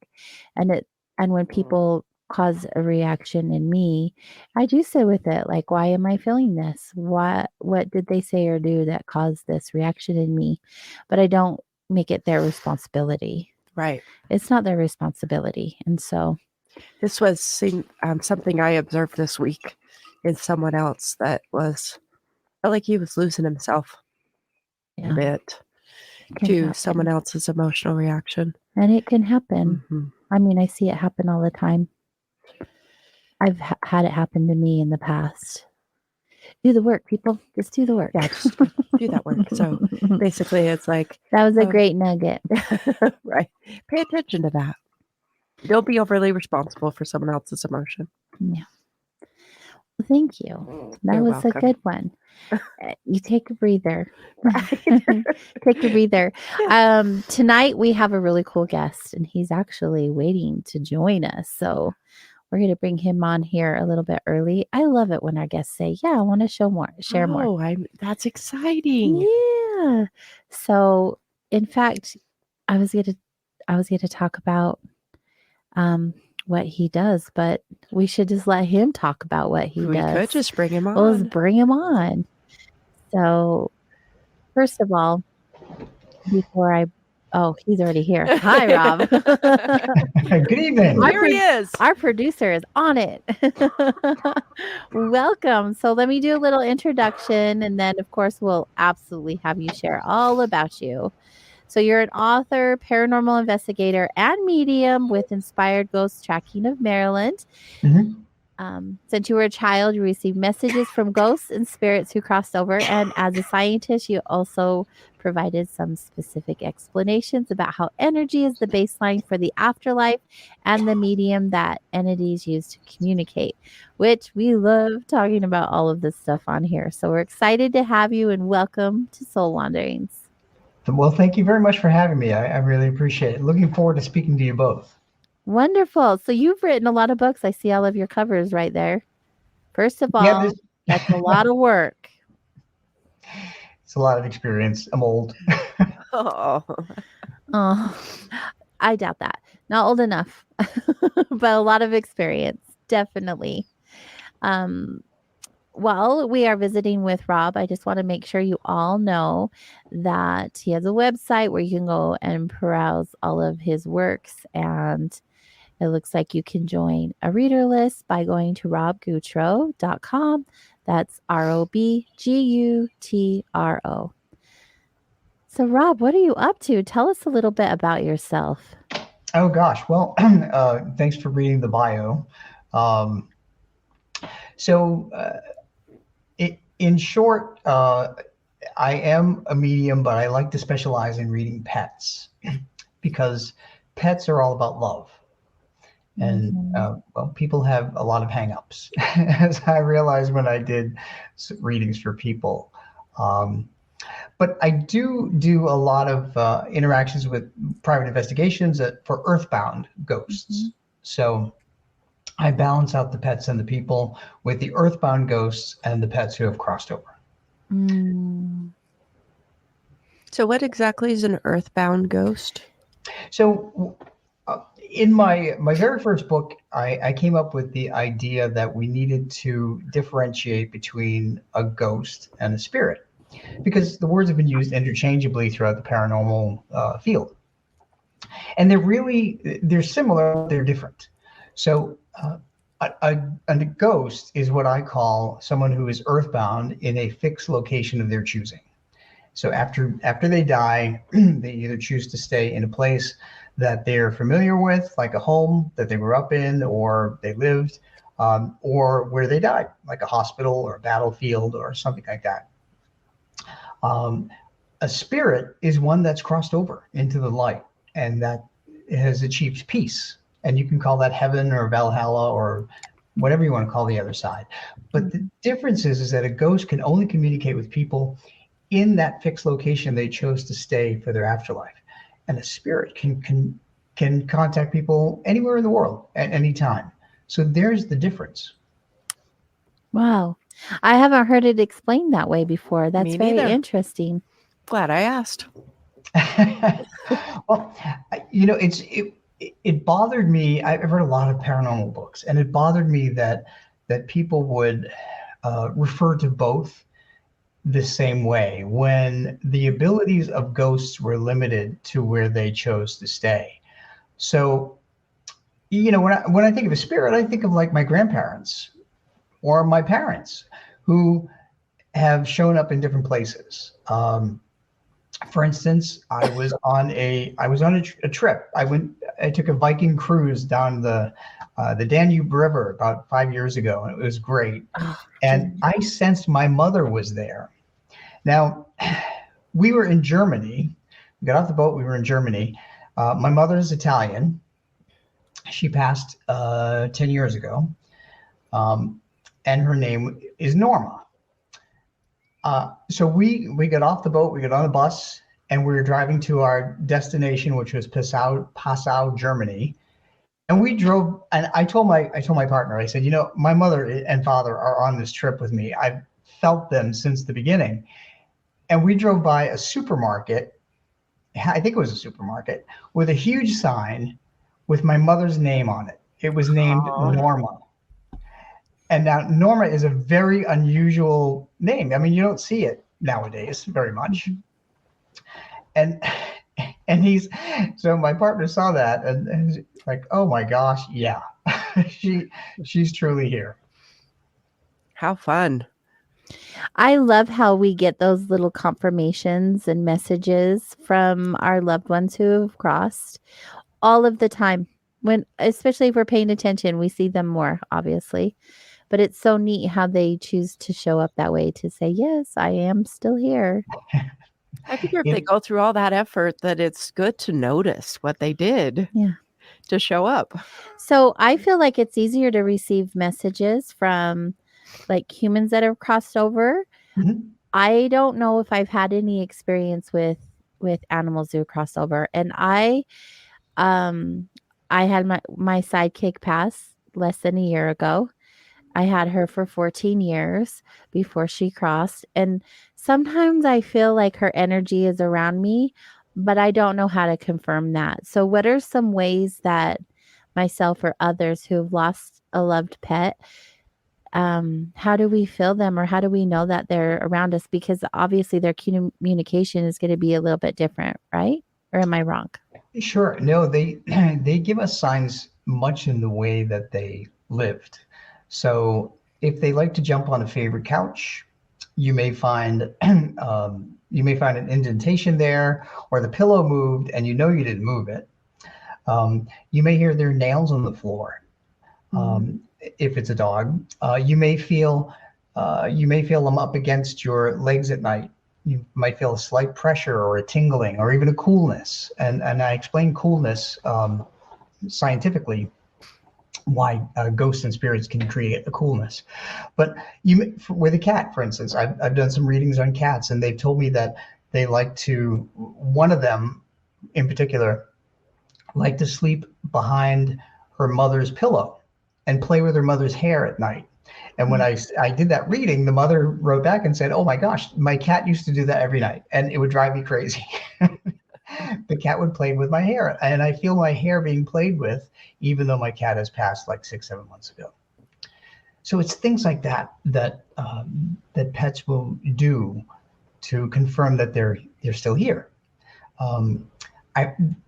And when people cause a reaction in me, I do sit with it. Like, why am I feeling this? What did they say or do that caused this reaction in me? But I don't make it their responsibility. Right. It's not their responsibility. And so this was something I observed this week in someone else that was felt like he was losing himself a bit to someone else's emotional reaction. And it can happen. Mm-hmm. I mean, I see it happen all the time. I've had it happen to me in the past. Do the work, people. Just do the work. Yeah, just do that work. So basically, it's like... That was a great nugget. Right. Pay attention to that. Don't be overly responsible for someone else's emotion. Yeah. Well, thank you. That You're was welcome. A good one. You take a breather. Take a breather. Yeah. Tonight we have a really cool guest, and he's actually waiting to join us. So we're going to bring him on here a little bit early. I love it when our guests say, "Yeah, I want to share more." Oh, that's exciting. Yeah. So, in fact, I was going to talk about what he does, but we should just let him talk about what he We does. could just bring him Well, let's on. bring him on. So, first of all, he's already here. Hi, Rob. Good evening. Here he is. Our producer is on it. Welcome. So let me do a little introduction, and then, of course, we'll absolutely have you share all about you. So you're an author, paranormal investigator, and medium with Inspired Ghost Tracking of Maryland. Mhm. Since you were a child, you received messages from ghosts and spirits who crossed over. And as a scientist, you also provided some specific explanations about how energy is the baseline for the afterlife and the medium that entities use to communicate, which we love talking about all of this stuff on here. So we're excited to have you, and welcome to Soul Wanderings. Well, thank you very much for having me. I really appreciate it. Looking forward to speaking to you both. Wonderful. So you've written a lot of books. I see all of your covers right there. First of all, that's a lot of work. It's a lot of experience. I'm old. Oh, I doubt that. Not old enough, but a lot of experience, definitely. While we are visiting with Rob, I just want to make sure you all know that he has a website where you can go and peruse all of his works, and it looks like you can join a reader list by going to robgutro.com. That's ROBGUTRO. So, Rob, what are you up to? Tell us a little bit about yourself. Oh, gosh. Well, thanks for reading the bio. In short, I am a medium, but I like to specialize in reading pets because pets are all about love. And people have a lot of hangups, as I realized when I did readings for people. But I do a lot of interactions with private investigations for earthbound ghosts. So I balance out the pets and the people with the earthbound ghosts and the pets who have crossed over. So what exactly is an earthbound ghost? So in my very first book, I came up with the idea that we needed to differentiate between a ghost and a spirit, because the words have been used interchangeably throughout the paranormal field. And they're similar, they're different. So a ghost is what I call someone who is earthbound in a fixed location of their choosing. So after they die, they either choose to stay in a place that they're familiar with, like a home that they grew up in or they lived, or where they died, like a hospital or a battlefield or something like that. A spirit is one that's crossed over into the light and that has achieved peace. And you can call that heaven or Valhalla or whatever you want to call the other side. But the difference is that a ghost can only communicate with people in that fixed location they chose to stay for their afterlife. And a spirit can contact people anywhere in the world at any time. So there's the difference. Wow. I haven't heard it explained that way before. That's very interesting. Glad I asked. Well, it bothered me. I've read a lot of paranormal books, and it bothered me that people would refer to both the same way when the abilities of ghosts were limited to where they chose to stay. So, when I think of a spirit, I think of like my grandparents or my parents who have shown up in different places. For instance, I was on a trip. I took a Viking cruise down the Danube River about 5 years ago, and it was great. And I sensed my mother was there. Now, we were in Germany. We got off the boat. We were in Germany. My mother is Italian. She passed 10 years ago, and her name is Norma. So we got off the boat, we got on a bus, and we were driving to our destination, which was Passau, Germany. And we drove, and I told my partner, I said, my mother and father are on this trip with me. I've felt them since the beginning. And we drove by a supermarket. I think it was a supermarket with a huge sign with my mother's name on it. It was named Norma. And now Norma is a very unusual name. I mean, you don't see it nowadays very much. And so my partner saw that and he's like, oh my gosh, yeah, she's truly here. How fun. I love how we get those little confirmations and messages from our loved ones who have crossed all of the time. Especially if we're paying attention, we see them more, obviously. But it's so neat how they choose to show up that way to say, yes, I am still here. I figure if they go through all that effort, that it's good to notice what they did to show up. So I feel like it's easier to receive messages from like humans that have crossed over. Mm-hmm. I don't know if I've had any experience with animals who cross over. And I had my sidekick pass less than a year ago. I had her for 14 years before she crossed. And sometimes I feel like her energy is around me, but I don't know how to confirm that. So what are some ways that myself or others who have lost a loved pet, how do we feel them, or how do we know that they're around us? Because obviously their communication is going to be a little bit different, right? Or am I wrong? Sure. No, they give us signs much in the way that they lived. So if they like to jump on a favorite couch, you may find an indentation there, or the pillow moved and you didn't move it. You may hear their nails on the floor. If it's a dog, you may feel them up against your legs at night. You might feel a slight pressure or a tingling or even a coolness. And I explain coolness scientifically, why ghosts and spirits can create a coolness. But with a cat, for instance, I've done some readings on cats, and they've told me that they one of them in particular, like to sleep behind her mother's pillow and play with her mother's hair at night. And when I did that reading, the mother wrote back and said, oh my gosh, my cat used to do that every night, and it would drive me crazy. The cat would play with my hair, and I feel my hair being played with, even though my cat has passed like 6-7 months ago. So it's things like that pets will do to confirm that they're still here.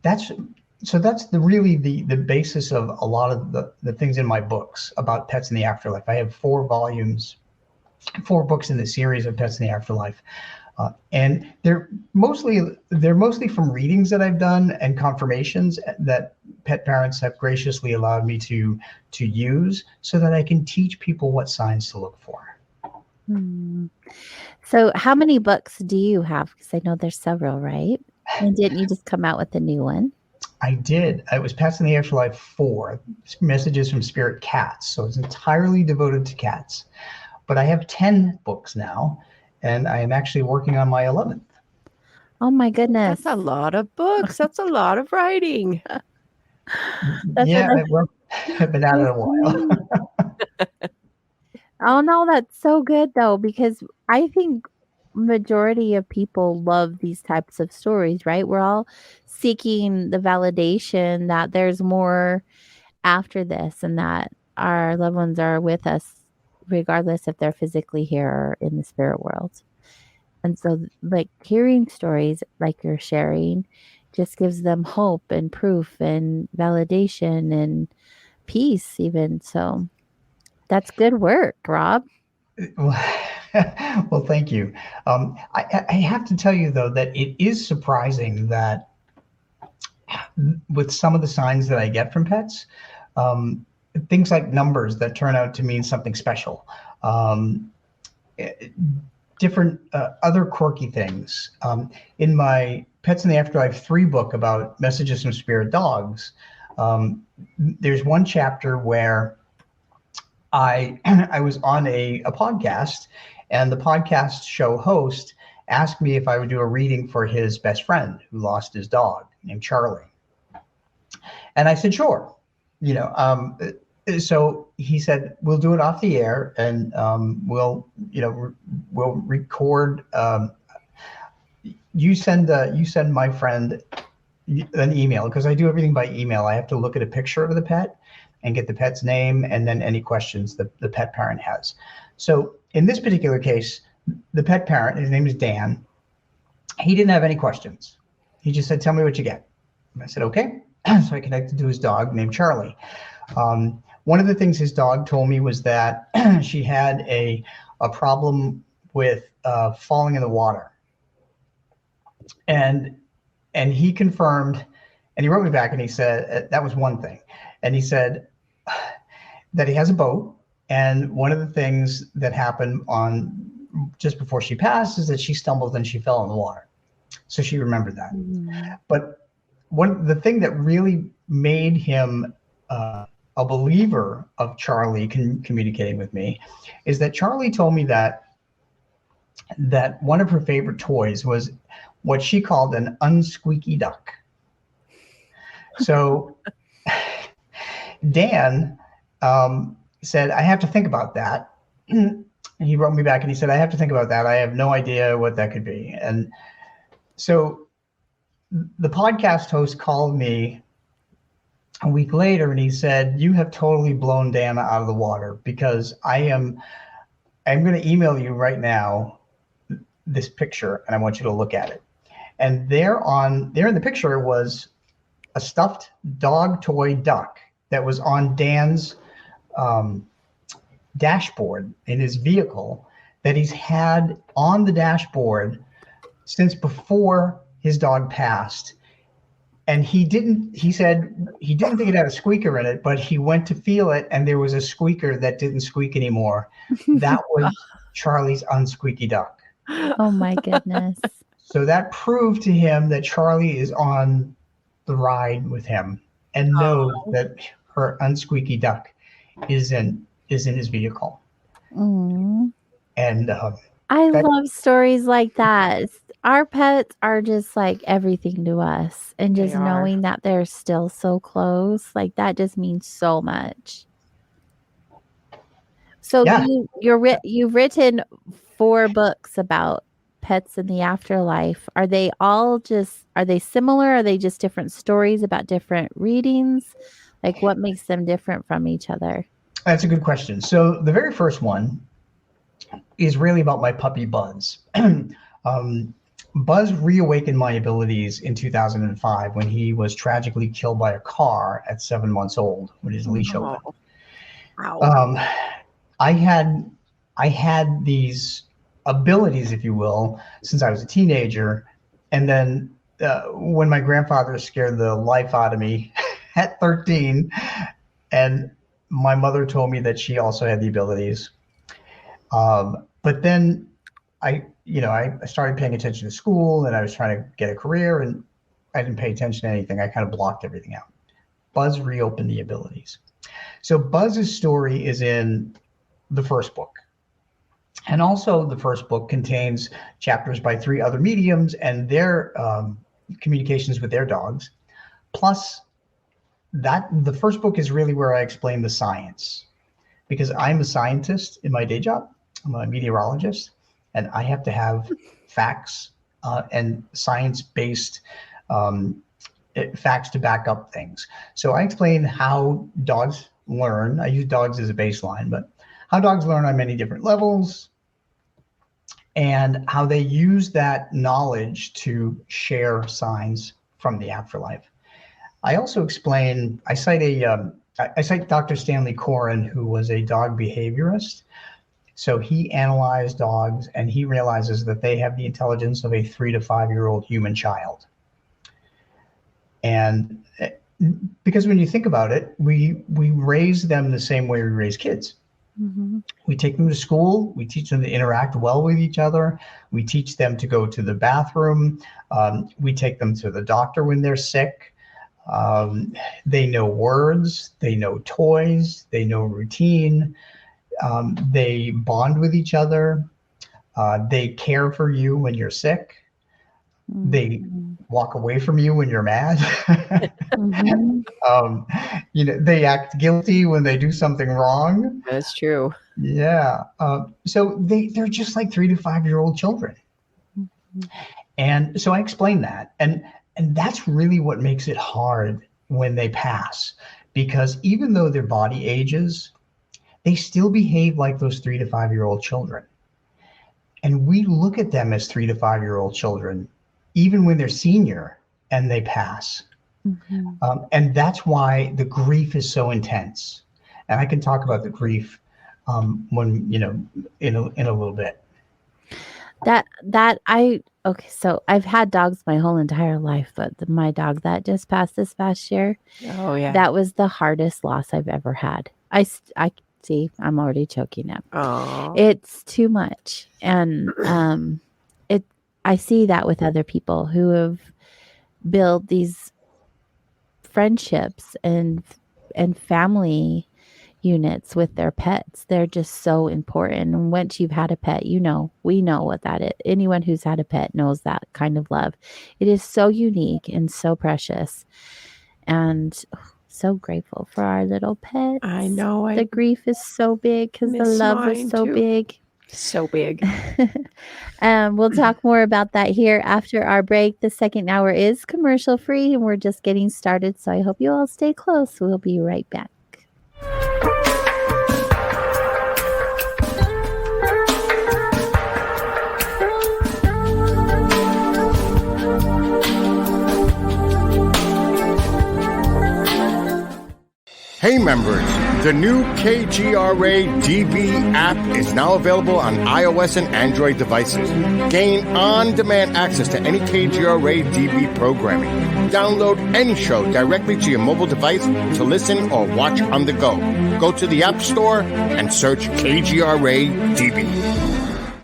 That's the basis of a lot of the things in my books about pets in the afterlife. I have 4 books in the series of Pets in the Afterlife. And they're mostly from readings that I've done and confirmations that pet parents have graciously allowed me to use, so that I can teach people what signs to look for. So how many books do you have? Because I know there's several, right? And didn't you just come out with a new one? I did. It was Pets in the Afterlife 4, Messages from Spirit Cats. So it's entirely devoted to cats. But I have 10 books now, and I am actually working on my 11th. Oh my goodness. That's a lot of books. That's a lot of writing. I've been at it a while. Oh no, that's so good though, because I think majority of people love these types of stories, right? We're all seeking the validation that there's more after this, and that our loved ones are with us regardless if they're physically here or in the spirit world. And so like hearing stories like you're sharing just gives them hope and proof and validation and peace even. So that's good work, Rob. Well, thank you. I have to tell you, though, that it is surprising that with some of the signs that I get from pets, things like numbers that turn out to mean something special, different other quirky things. In my Pets in the Afterlife 3 book about messages from spirit dogs, there's one chapter where I was on a podcast, and the podcast show host asked me if I would do a reading for his best friend who lost his dog named Charlie. And I said, sure. So he said, we'll do it off the air, and we'll record. You send my friend an email, because I do everything by email. I have to look at a picture of the pet and get the pet's name and then any questions the pet parent has. So in this particular case, the pet parent, his name is Dan, he didn't have any questions. He just said, tell me what you get. And I said, okay. So I connected to his dog named Charlie. One of the things his dog told me was that she had a problem with falling in the water. And he confirmed, and he wrote me back and he said, that was one thing. And he said that he has a boat. And one of the things that happened just before she passed is that she stumbled and she fell in the water. So she remembered that. Mm-hmm. But the thing that really made him a believer of Charlie communicating with me is that Charlie told me that one of her favorite toys was what she called an unsqueaky duck. So Dan said, I have to think about that. He wrote me back and he said, I have to think about that. I have no idea what that could be. And so the podcast host called me a week later and he said, you have totally blown Dana out of the water, because I'm going to email you right now this picture and I want you to look at it. And there in the picture was a stuffed dog toy duck that was on Dan's dashboard in his vehicle, that he's had on the dashboard since before his dog passed. And he said he didn't think it had a squeaker in it, but he went to feel it and there was a squeaker that didn't squeak anymore. That was Charlie's unsqueaky duck. Oh my goodness. So that proved to him that Charlie is on the ride with him and knows that her unsqueaky duck is in his vehicle. Mm. And I love stories like that. Our pets are just like everything to us, and just knowing that they're still so close, like that just means so much. So yeah. you've written 4 books about pets in the afterlife. Are they similar? Are they just different stories about different readings? Like, what makes them different from each other? That's a good question. So the very first one is really about my puppy Buzz. Buzz reawakened my abilities in 2005 when he was tragically killed by a car at 7 months old with his leash open. Wow. I had these abilities, if you will, since I was a teenager. And then when my grandfather scared the life out of me at 13, and my mother told me that she also had the abilities. But then I started paying attention to school and I was trying to get a career and I didn't pay attention to anything. I kind of blocked everything out. Buzz reopened the abilities. So Buzz's story is in the first book. And also the first book contains chapters by 3 other mediums and their communications with their dogs. Plus the first book is really where I explain the science, because I'm a scientist in my day job. I'm a meteorologist, and I have to have facts and science-based facts to back up things. So I explain how dogs learn. I use dogs as a baseline, but how dogs learn on many different levels and how they use that knowledge to share signs from the afterlife. I also explain, I cite Dr. Stanley Coren, who was a dog behaviorist. So he analyzed dogs and he realizes that they have the intelligence of a 3 to 5-year-old human child. And because when you think about it, we raise them the same way we raise kids. Mm-hmm. We take them to school. We teach them to interact well with each other. We teach them to go to the bathroom. We take them to the doctor when they're sick. They know words. They know toys. They know routine. They bond with each other. They care for you when you're sick. They walk away from you when you're mad. They act guilty when they do something wrong. That's true. Yeah. So they're just like 3 to 5 year old children. And so I explained that. And that's really what makes it hard when they pass, because even though their body ages, they still behave like those 3 to 5 year old children. And we look at them as 3 to 5 year old children, even when they're senior and they pass. And that's why the grief is so intense. And I can talk about the grief when, in a little bit. Okay, so I've had dogs my whole entire life, but my dog that just passed this past year, that was the hardest loss I've ever had. I see, I'm already choking up. It's too much. And I see that with other people who have built these friendships and family units with their pets. They're just so important. And once you've had a pet, we know what that is. Anyone who's had a pet knows that kind of love. It is so unique and so precious. And so grateful for our little pets. I know. The grief is so big because the love is so big. So big. We'll talk more about that here after our break. The second hour is commercial free and we're just getting started. So I hope you all stay close. We'll be right back. Hey members, the new KGRA DB app is now available on iOS and Android devices. Gain on-demand access to any KGRA DB programming. Download any show directly to your mobile device to listen or watch on the go. Go to the App Store and search KGRA DB.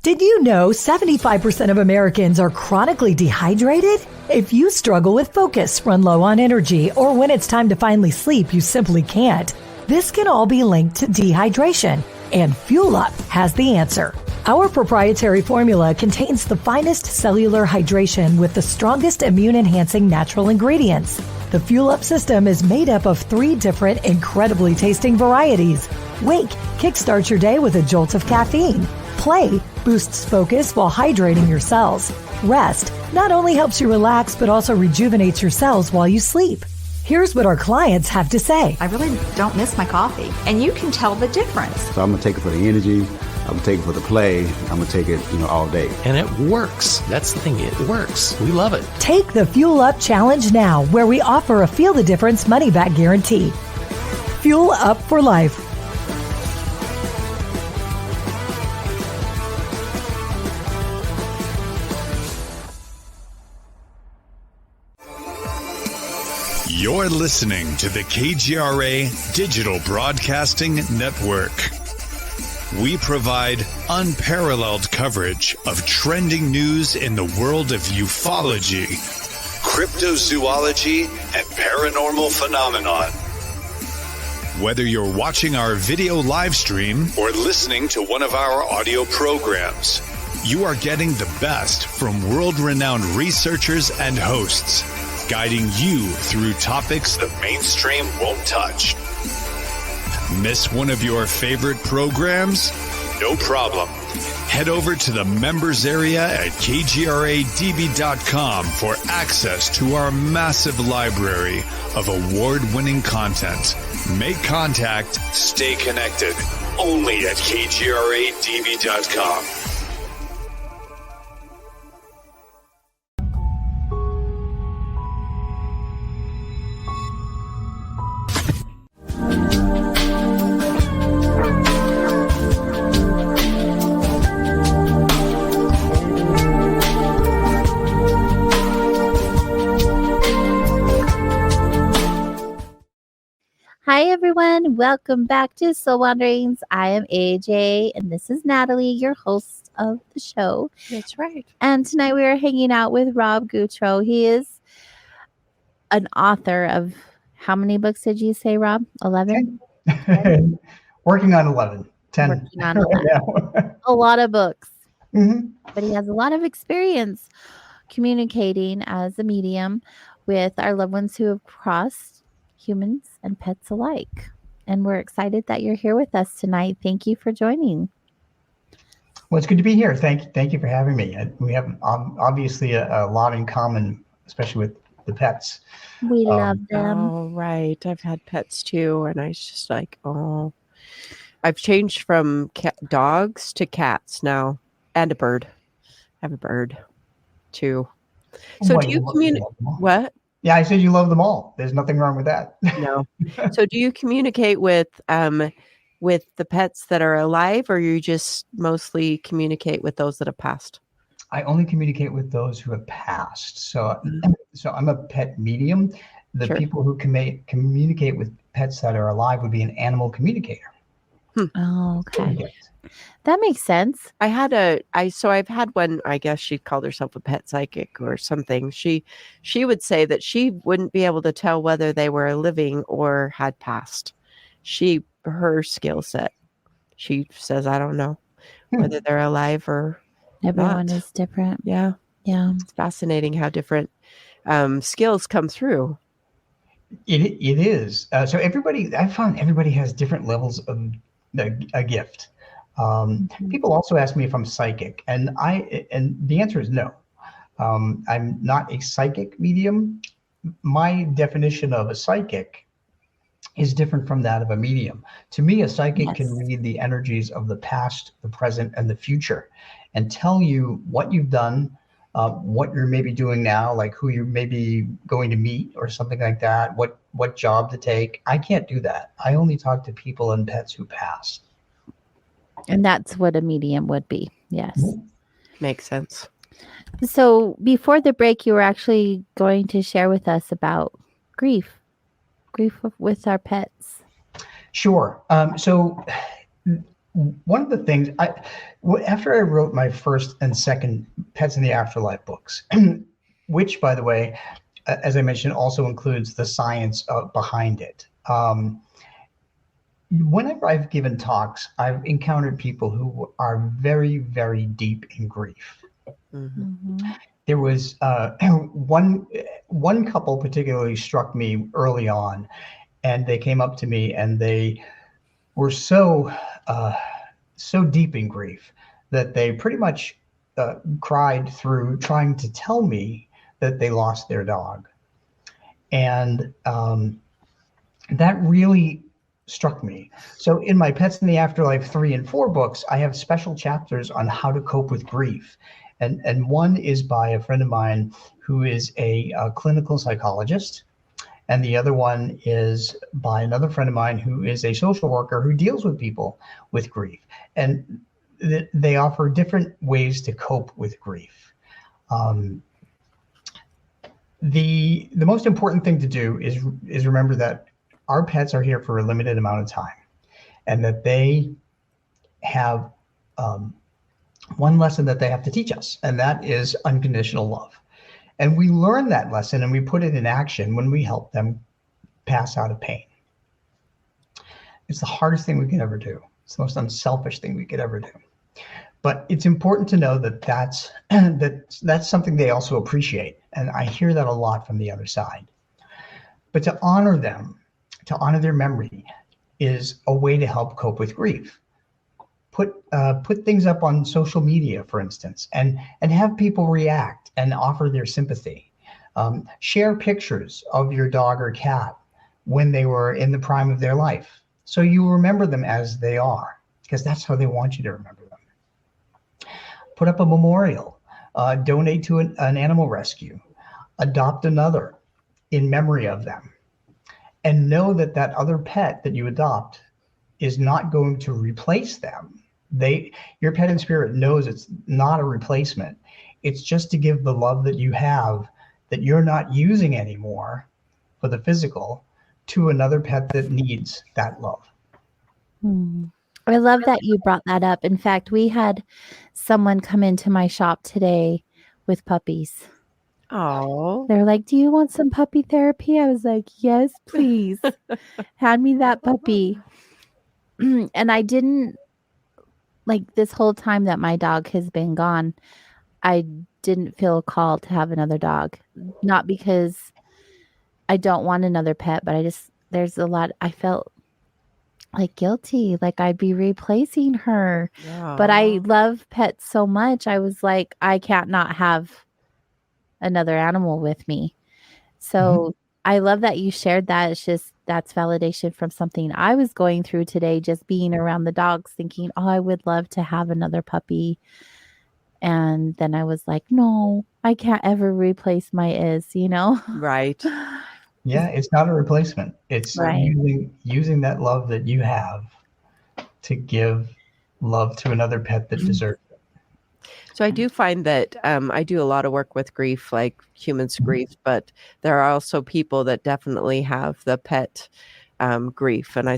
Did you know 75% of Americans are chronically dehydrated? If you struggle with focus, run low on energy, or when it's time to finally sleep, you simply can't, this can all be linked to dehydration, and Fuel Up has the answer. Our proprietary formula contains the finest cellular hydration with the strongest immune-enhancing natural ingredients. The Fuel Up system is made up of 3 different incredibly tasting varieties. Wake kickstarts your day with a jolt of caffeine. Play boosts focus while hydrating your cells. Rest not only helps you relax, but also rejuvenates your cells while you sleep. Here's what our clients have to say. I really don't miss my coffee, and you can tell the difference. So I'm going to take it for the energy. I'm going to take it for the play. I'm going to take it, all day. And it works. That's the thing. It works. We love it. Take the Fuel Up Challenge now, where we offer a Feel the Difference money-back guarantee. Fuel Up for life. You're listening to the KGRA Digital Broadcasting Network. We provide unparalleled coverage of trending news in the world of ufology, cryptozoology, and paranormal phenomenon. Whether you're watching our video live stream or listening to one of our audio programs, you are getting the best from world-renowned researchers and hosts, guiding you through topics the mainstream won't touch. Miss one of your favorite programs? No problem. Head over to the members area at kgradb.com for access to our massive library of award-winning content. Make contact, stay connected, only at kgradb.com. Hi, everyone. Welcome back to Soul Wanderings. I am AJ, and this is Natalie, your host of the show. That's right. And tonight we are hanging out with Rob Gutro. He is an author of, how many books did you say, Rob? 11? Working on 11. 10. Working on 11. A lot of books. But he has a lot of experience communicating as a medium with our loved ones who have crossed humans and pets alike. And we're excited that you're here with us tonight. Thank you for joining. Well, it's good to be here. Thank you for having me. We have obviously a lot in common, especially with the pets. We love them. Oh, right. I've had pets too. And I was just like, oh, I've changed from dogs to cats now, and a bird. I have a bird too. So do you communicate? What? Yeah, I said you love them all. There's nothing wrong with that. No. So do you communicate with the pets that are alive, or you just mostly communicate with those that have passed? I only communicate with those who have passed. So I'm a pet medium. The people who communicate with pets that are alive would be an animal communicator. Oh, okay. That makes sense. I've had one, I guess she called herself a pet psychic or something. She would say that she wouldn't be able to tell whether they were living or had passed. Her skill set. She says, I don't know whether they're alive or everyone not. is different. Yeah. Yeah. It's fascinating how different skills come through. It is. So I found everybody has different levels of a gift. People also ask me if I'm psychic, and the answer is no. I'm not a psychic medium. My definition of a psychic is different from that of a medium. To me, a psychic can read the energies of the past, the present, and the future, and tell you what you've done, what you're maybe doing now, like who you're maybe going to meet or something like that, what job to take. I can't do that. I only talk to people and pets who passed. And that's what a medium would be. Yes. Makes sense. So before the break, you were actually going to share with us about grief with our pets. Sure. So one of the things after I wrote my first and second Pets in the Afterlife books, which, by the way, as I mentioned, also includes the science behind it. Whenever I've given talks, I've encountered people who are very, very deep in grief. Mm-hmm. There was one couple particularly struck me early on, and they came up to me and they were so deep in grief that they pretty much cried through trying to tell me that they lost their dog. And that really struck me. So in my Pets in the Afterlife 3 and 4 books, I have special chapters on how to cope with grief. And one is by a friend of mine who is a clinical psychologist. And the other one is by another friend of mine who is a social worker who deals with people with grief. And they offer different ways to cope with grief. The most important thing to do is remember that our pets are here for a limited amount of time, and that they have one lesson that they have to teach us, and that is unconditional love. And we learn that lesson and we put it in action when we help them pass out of pain. It's the hardest thing we can ever do. It's the most unselfish thing we could ever do. But it's important to know that that's something they also appreciate. And I hear that a lot from the other side. But to honor them, to honor their memory, is a way to help cope with grief. Put things up on social media, for instance, and have people react and offer their sympathy. Share pictures of your dog or cat when they were in the prime of their life, so you remember them as they are, because that's how they want you to remember them. Put up a memorial, donate to an animal rescue, adopt another in memory of them, and know that that other pet that you adopt is not going to replace them. Your pet in spirit knows it's not a replacement. It's just to give the love that you have that you're not using anymore for the physical to another pet that needs that love. I love that you brought that up. In fact, we had someone come into my shop today with puppies. Oh, They're like, "Do you want some puppy therapy?" I was like, "Yes, please." Hand me that puppy. And I didn't, like, this whole time that my dog has been gone, I didn't feel called to have another dog. Not because I don't want another pet, but there's a lot, I felt like guilty, like I'd be replacing her. But I love pets so much. I was like, I can't not have another animal with me. So I love that you shared that. It's just, that's validation from something I was going through today, just being around the dogs, thinking, oh, I would love to have another puppy. And then I was like, no, I can't ever replace my Right. Yeah, it's not a replacement. It's Right. using that love that you have to give love to another pet that deserves it. So I do find that I do a lot of work with grief, like humans grief, but there are also people that definitely have the pet grief. And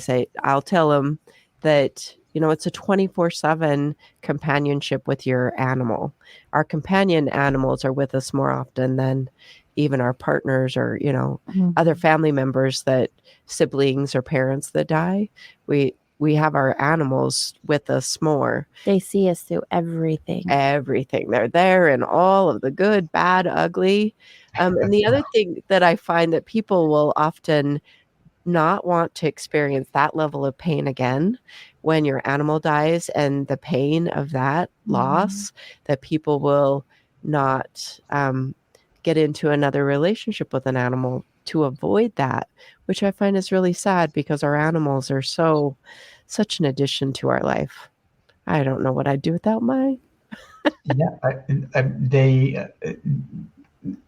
I'll tell them that, it's a 24/7 companionship with your animal. Our companion animals are with us more often than even our partners or, other family members, that siblings or parents that die. We have our animals with us more. They see us through everything. Everything. They're there in all of the good, bad, ugly. And the other thing that I find that people will often not want to experience that level of pain again when your animal dies, and the pain of that loss, that people will not get into another relationship with an animal to avoid that, which I find is really sad, because our animals are such an addition to our life. I don't know what I'd do without mine. Yeah,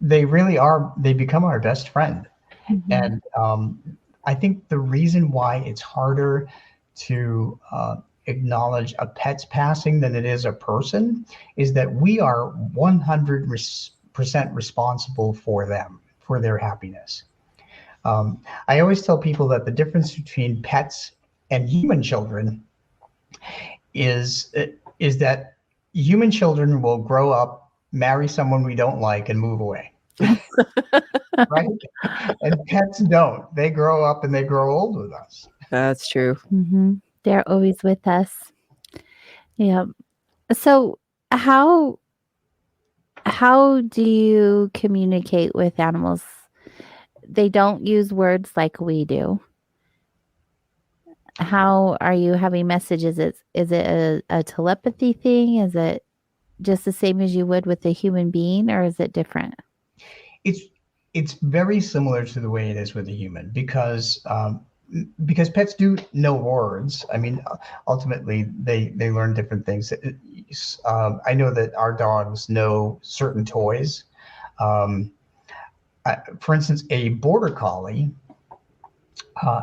they really are. They become our best friend, and I think the reason why it's harder to acknowledge a pet's passing than it is a person is that we are 100% responsible for them, for their happiness. I always tell people that the difference between pets and human children is that human children will grow up, marry someone we don't like, and move away. Right? And pets don't. They grow up and they grow old with us. That's true. They're always with us. Yeah. So how do you communicate with animals? They don't use words like we do. How are you having messages? Is it a telepathy thing? Is it just the same as you would with a human being, or is it different? It's very similar to the way it is with a human, because pets do know words. I mean, ultimately they learn different things. I know that our dogs know certain toys. For instance, a border collie.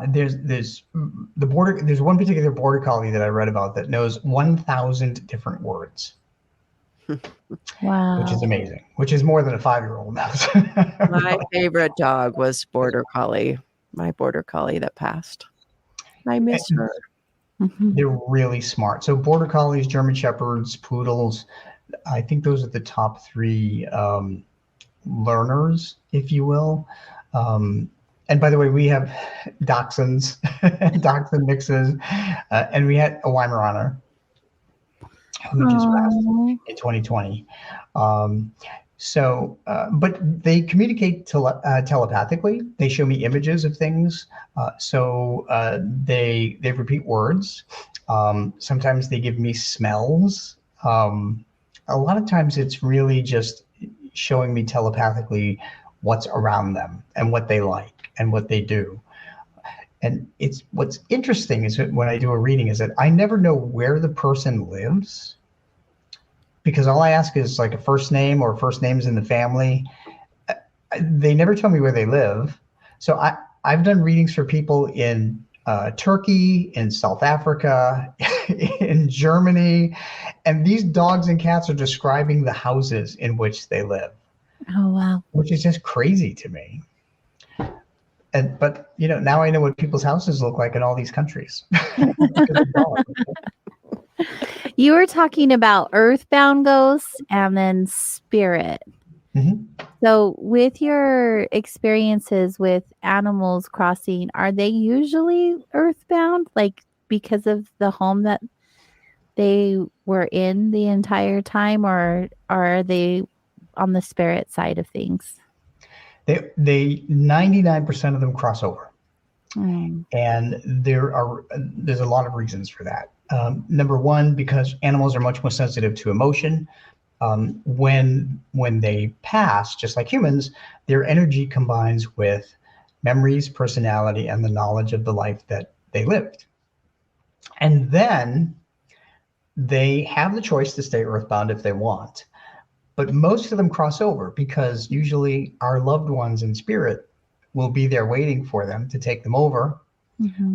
There's one particular border collie that I read about that knows 1,000 different words. Wow. Which is amazing, which is more than a 5-year-old knows. My favorite dog was Border Collie, my Border Collie that passed. I miss her. They're really smart. So Border Collies, German Shepherds, Poodles, I think those are the top 3 learners, if you will. And by the way, we have Dachshunds, Dachshund mixes, and we had a Weimaraner who just passed in 2020. But they communicate telepathically. They show me images of things. They repeat words. Sometimes they give me smells. A lot of times it's really just showing me telepathically what's around them and what they like and what they do. And what's interesting is that when I do a reading is that I never know where the person lives, because all I ask is like a first name or first names in the family. They never tell me where they live. So I've done readings for people in Turkey, in South Africa, in Germany, and these dogs and cats are describing the houses in which they live. Oh, wow. Which is just crazy to me. But now I know what people's houses look like in all these countries. You were talking about earthbound ghosts and then spirit. So with your experiences with animals crossing, are they usually earthbound, like because of the home that they were in the entire time, or are they on the spirit side of things? They 99% of them cross over. And there's a lot of reasons for that. Number one, because animals are much more sensitive to emotion. When they pass, just like humans, their energy combines with memories, personality, and the knowledge of the life that they lived. And then they have the choice to stay earthbound if they want. But most of them cross over because usually our loved ones in spirit will be there waiting for them to take them over,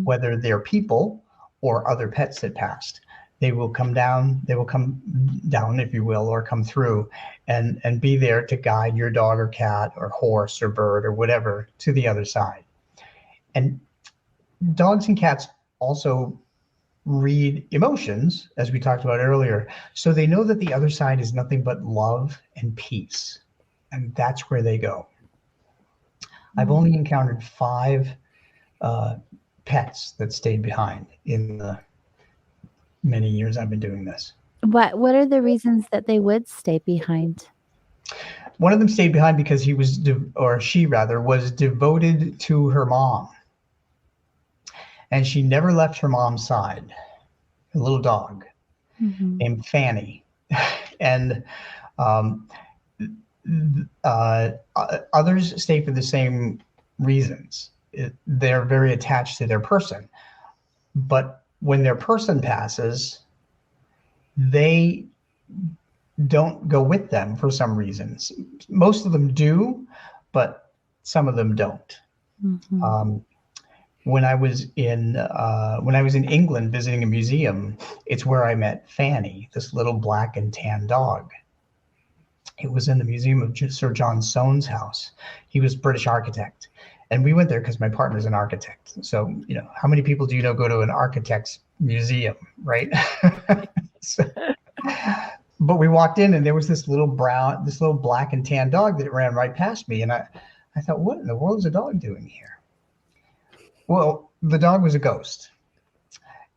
whether they're people or other pets that passed. They will come down, if you will, or come through and be there to guide your dog or cat or horse or bird or whatever to the other side. And dogs and cats also read emotions, as we talked about earlier. So they know that the other side is nothing but love and peace. And that's where they go. I've only encountered 5 pets that stayed behind in the many years I've been doing this. What are the reasons that they would stay behind? One of them stayed behind because she was devoted to her mom. And she never left her mom's side. A little dog named Fanny. And others stay for the same reasons. They're very attached to their person. But when their person passes, they don't go with them for some reasons. Most of them do, but some of them don't. When I was in England visiting a museum, it's where I met Fanny, this little black and tan dog. It was in the museum of Sir John Soane's house. He was a British architect. And we went there because my partner's an architect. So, how many people do you know go to an architect's museum, right? But we walked in and there was this little black and tan dog that ran right past me. And I thought, what in the world is a dog doing here? Well, the dog was a ghost.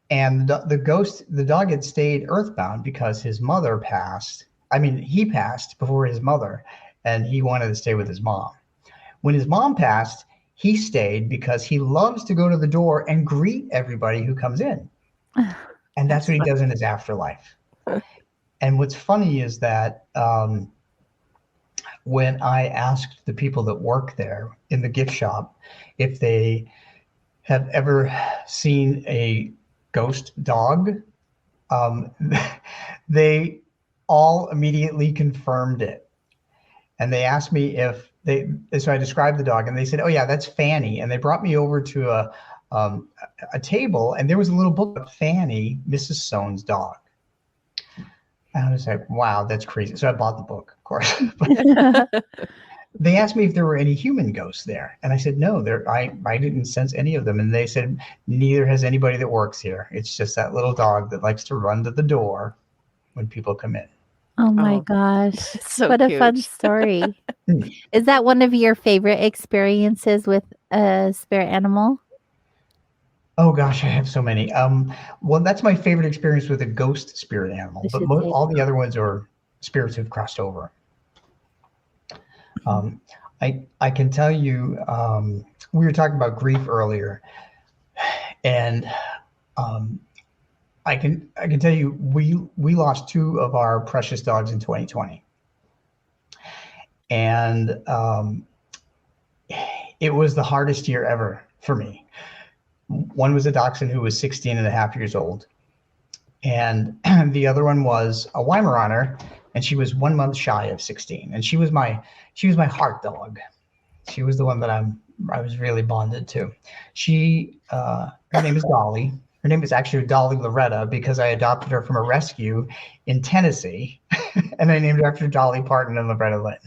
And the dog had stayed earthbound because his mother passed. I mean, he passed before his mother, and he wanted to stay with his mom. When his mom passed, he stayed because he loves to go to the door and greet everybody who comes in. And that's what he does in his afterlife. And what's funny is that when I asked the people that work there in the gift shop if they have ever seen a ghost dog, they all immediately confirmed it. And they asked me so I described the dog and they said, oh yeah, that's Fanny. And they brought me over to a table and there was a little book of Fanny, Mrs. Soane's dog. And I was like, wow, that's crazy. So I bought the book, of course. They asked me if there were any human ghosts there. And I said, no, I didn't sense any of them. And they said, neither has anybody that works here. It's just that little dog that likes to run to the door when people come in. Oh my gosh. So what cute. A fun story. Is that one of your favorite experiences with a spirit animal? Oh gosh, I have so many. Well, that's my favorite experience with a ghost spirit animal, but all the other ones are spirits who've crossed over. I can tell you, we were talking about grief earlier, and I can tell you, we lost 2 of our precious dogs in 2020, and it was the hardest year ever for me. One was a dachshund who was 16 and a half years old, and the other one was a Weimaraner, and she was 1 month shy of 16, and she was my heart dog. She was the one that I was really bonded to. Her name is Dolly. Her name is actually Dolly Loretta because I adopted her from a rescue in Tennessee, and I named her after Dolly Parton and Loretta Lynn.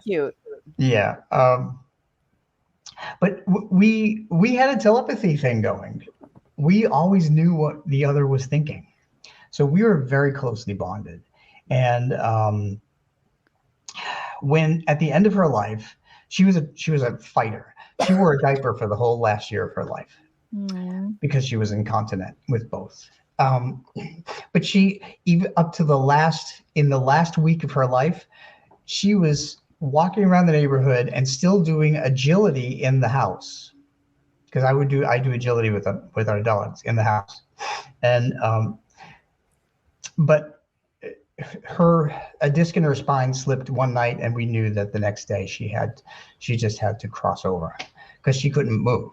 Cute. Yeah. But we had a telepathy thing going. We always knew what the other was thinking. So we were very closely bonded. And when at the end of her life, she was a fighter. She wore a diaper for the whole last year of her life because she was incontinent with both. But she, even up to in the last week of her life, she was walking around the neighborhood and still doing agility in the house, because I do agility with our dogs in the house, and but a disc in her spine slipped one night, and we knew that the next day she just had to cross over because she couldn't move.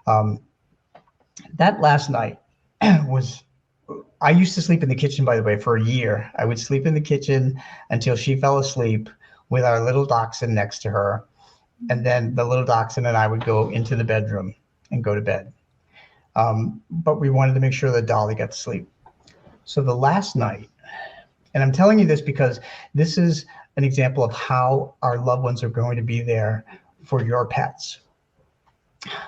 That last night was. I used to sleep in the kitchen, by the way, for a year. I would sleep in the kitchen until she fell asleep with our little dachshund next to her. And then the little dachshund and I would go into the bedroom and go to bed. But we wanted to make sure that Dolly got to sleep. So the last night, and I'm telling you this because this is an example of how our loved ones are going to be there for your pets.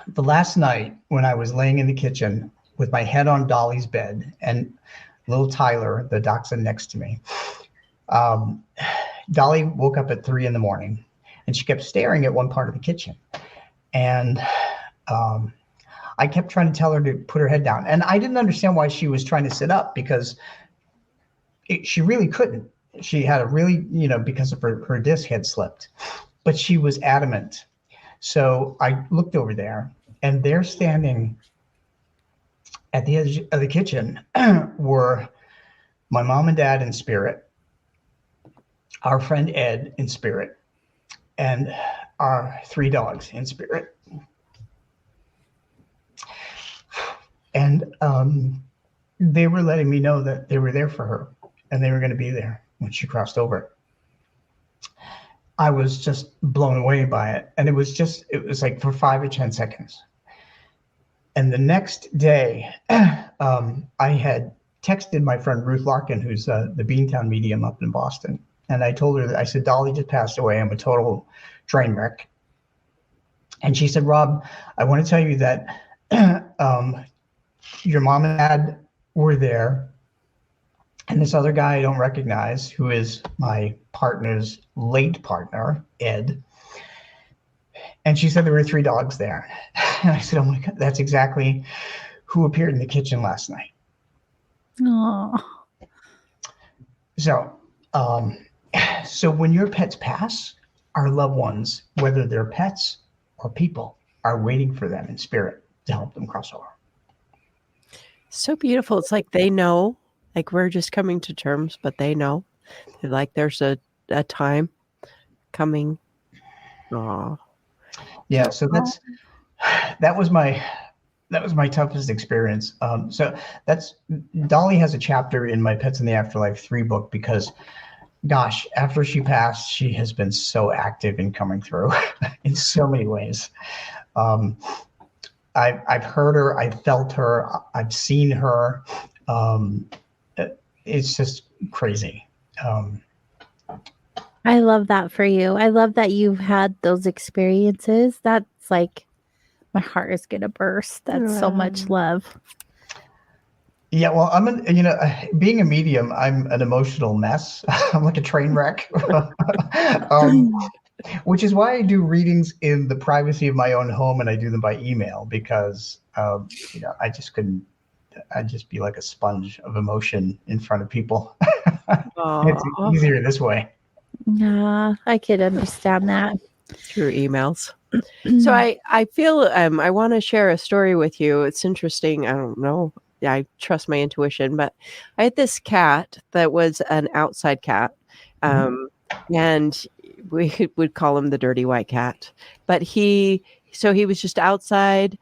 The last night when I was laying in the kitchen with my head on Dolly's bed and little Tyler, the dachshund, next to me, Dolly woke up at 3 a.m. and she kept staring at one part of the kitchen. And I kept trying to tell her to put her head down. And I didn't understand why she was trying to sit up, because she really couldn't. She had a really, because of her disc had slipped, but she was adamant. So I looked over there, and they're standing at the edge of the kitchen were my mom and dad in spirit, our friend Ed in spirit, and our 3 dogs in spirit. And they were letting me know that they were there for her and they were going to be there when she crossed over. I was just blown away by it. And it was like for 5 or 10 seconds. And the next day, I had texted my friend Ruth Larkin, who's the Beantown medium up in Boston. And I told her that, I said, Dolly just passed away. I'm a total train wreck. And she said, Rob, I want to tell you that your mom and dad were there. And this other guy I don't recognize, who is my partner's late partner, Ed. And she said there were 3 dogs there. And I said, oh my God, that's exactly who appeared in the kitchen last night. Aww. So when your pets pass, our loved ones, whether they're pets or people, are waiting for them in spirit to help them cross over. So beautiful. It's like they know, like we're just coming to terms, but they know. Like there's a time coming. Aww. Yeah, so that was my toughest experience. So that's Dolly has a chapter in my Pets in the Afterlife 3 book, because gosh, after she passed, she has been so active in coming through in so many ways. I've heard her, I've felt her, I've seen her. It's just crazy. I love that for you. I love that you've had those experiences. That's like, my heart is going to burst. That's so much love. Yeah, well, being a medium, I'm an emotional mess. I'm like a train wreck, which is why I do readings in the privacy of my own home, and I do them by email, because I just couldn't. I'd just be like a sponge of emotion in front of people. It's easier this way. Yeah, I could understand that. Through emails. So I feel I want to share a story with you. It's interesting. I don't know. I trust my intuition, but I had this cat that was an outside cat. And we would call him the dirty white cat. But he was just outside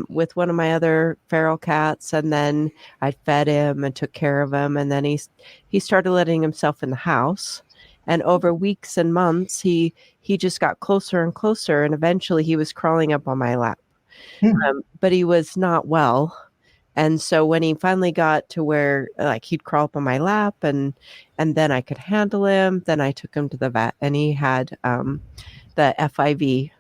with one of my other feral cats, and then I fed him and took care of him, and then he started letting himself in the house. And over weeks and months, he just got closer and closer, and eventually he was crawling up on my lap. But he was not well. And so when he finally got to where like he'd crawl up on my lap and then I could handle him, then I took him to the vet, and he had the FIV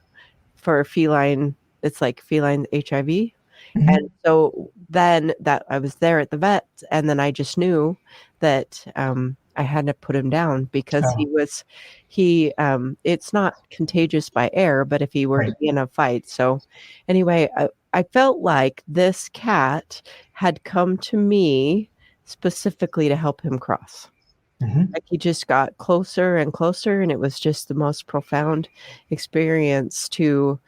for feline. It's like feline HIV. And so then that I was there at the vet, and then I just knew that I had to put him down, because it's not contagious by air, but if he were to be in a fight. So anyway, I felt like this cat had come to me specifically to help him cross. Like he just got closer and closer, and it was just the most profound experience to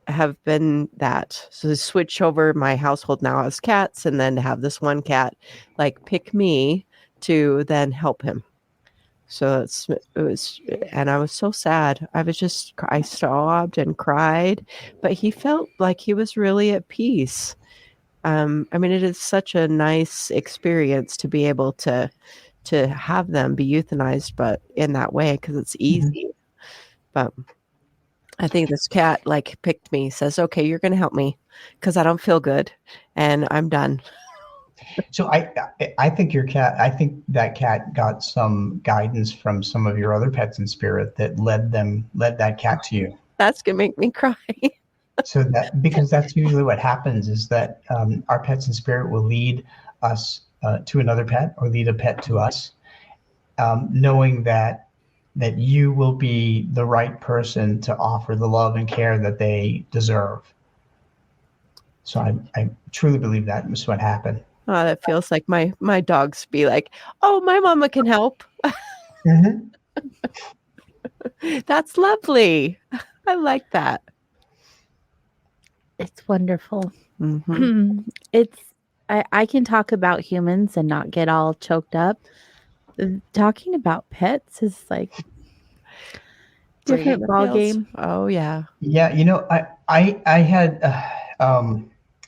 have been that. So to switch over, my household now has cats, and then to have this one cat like pick me to then help him. So it was, and I was so sad. I sobbed and cried, but he felt like he was really at peace. I mean, it is such a nice experience to be able to have them be euthanized, but in that way, because it's easy. But I think this cat like picked me, says, okay, you're going to help me because I don't feel good and I'm done. So I think I think that cat got some guidance from some of your other pets in spirit that led that cat to you. That's going to make me cry. So because that's usually what happens is that our pets in spirit will lead us to another pet or lead a pet to us, knowing that you will be the right person to offer the love and care that they deserve. So I truly believe that is what happened. Oh, that feels like my dogs be like, oh, my mama can help. That's lovely. I like that. It's wonderful. I can talk about humans and not get all choked up. Talking about pets is like different ball game. Oh yeah. Yeah, I had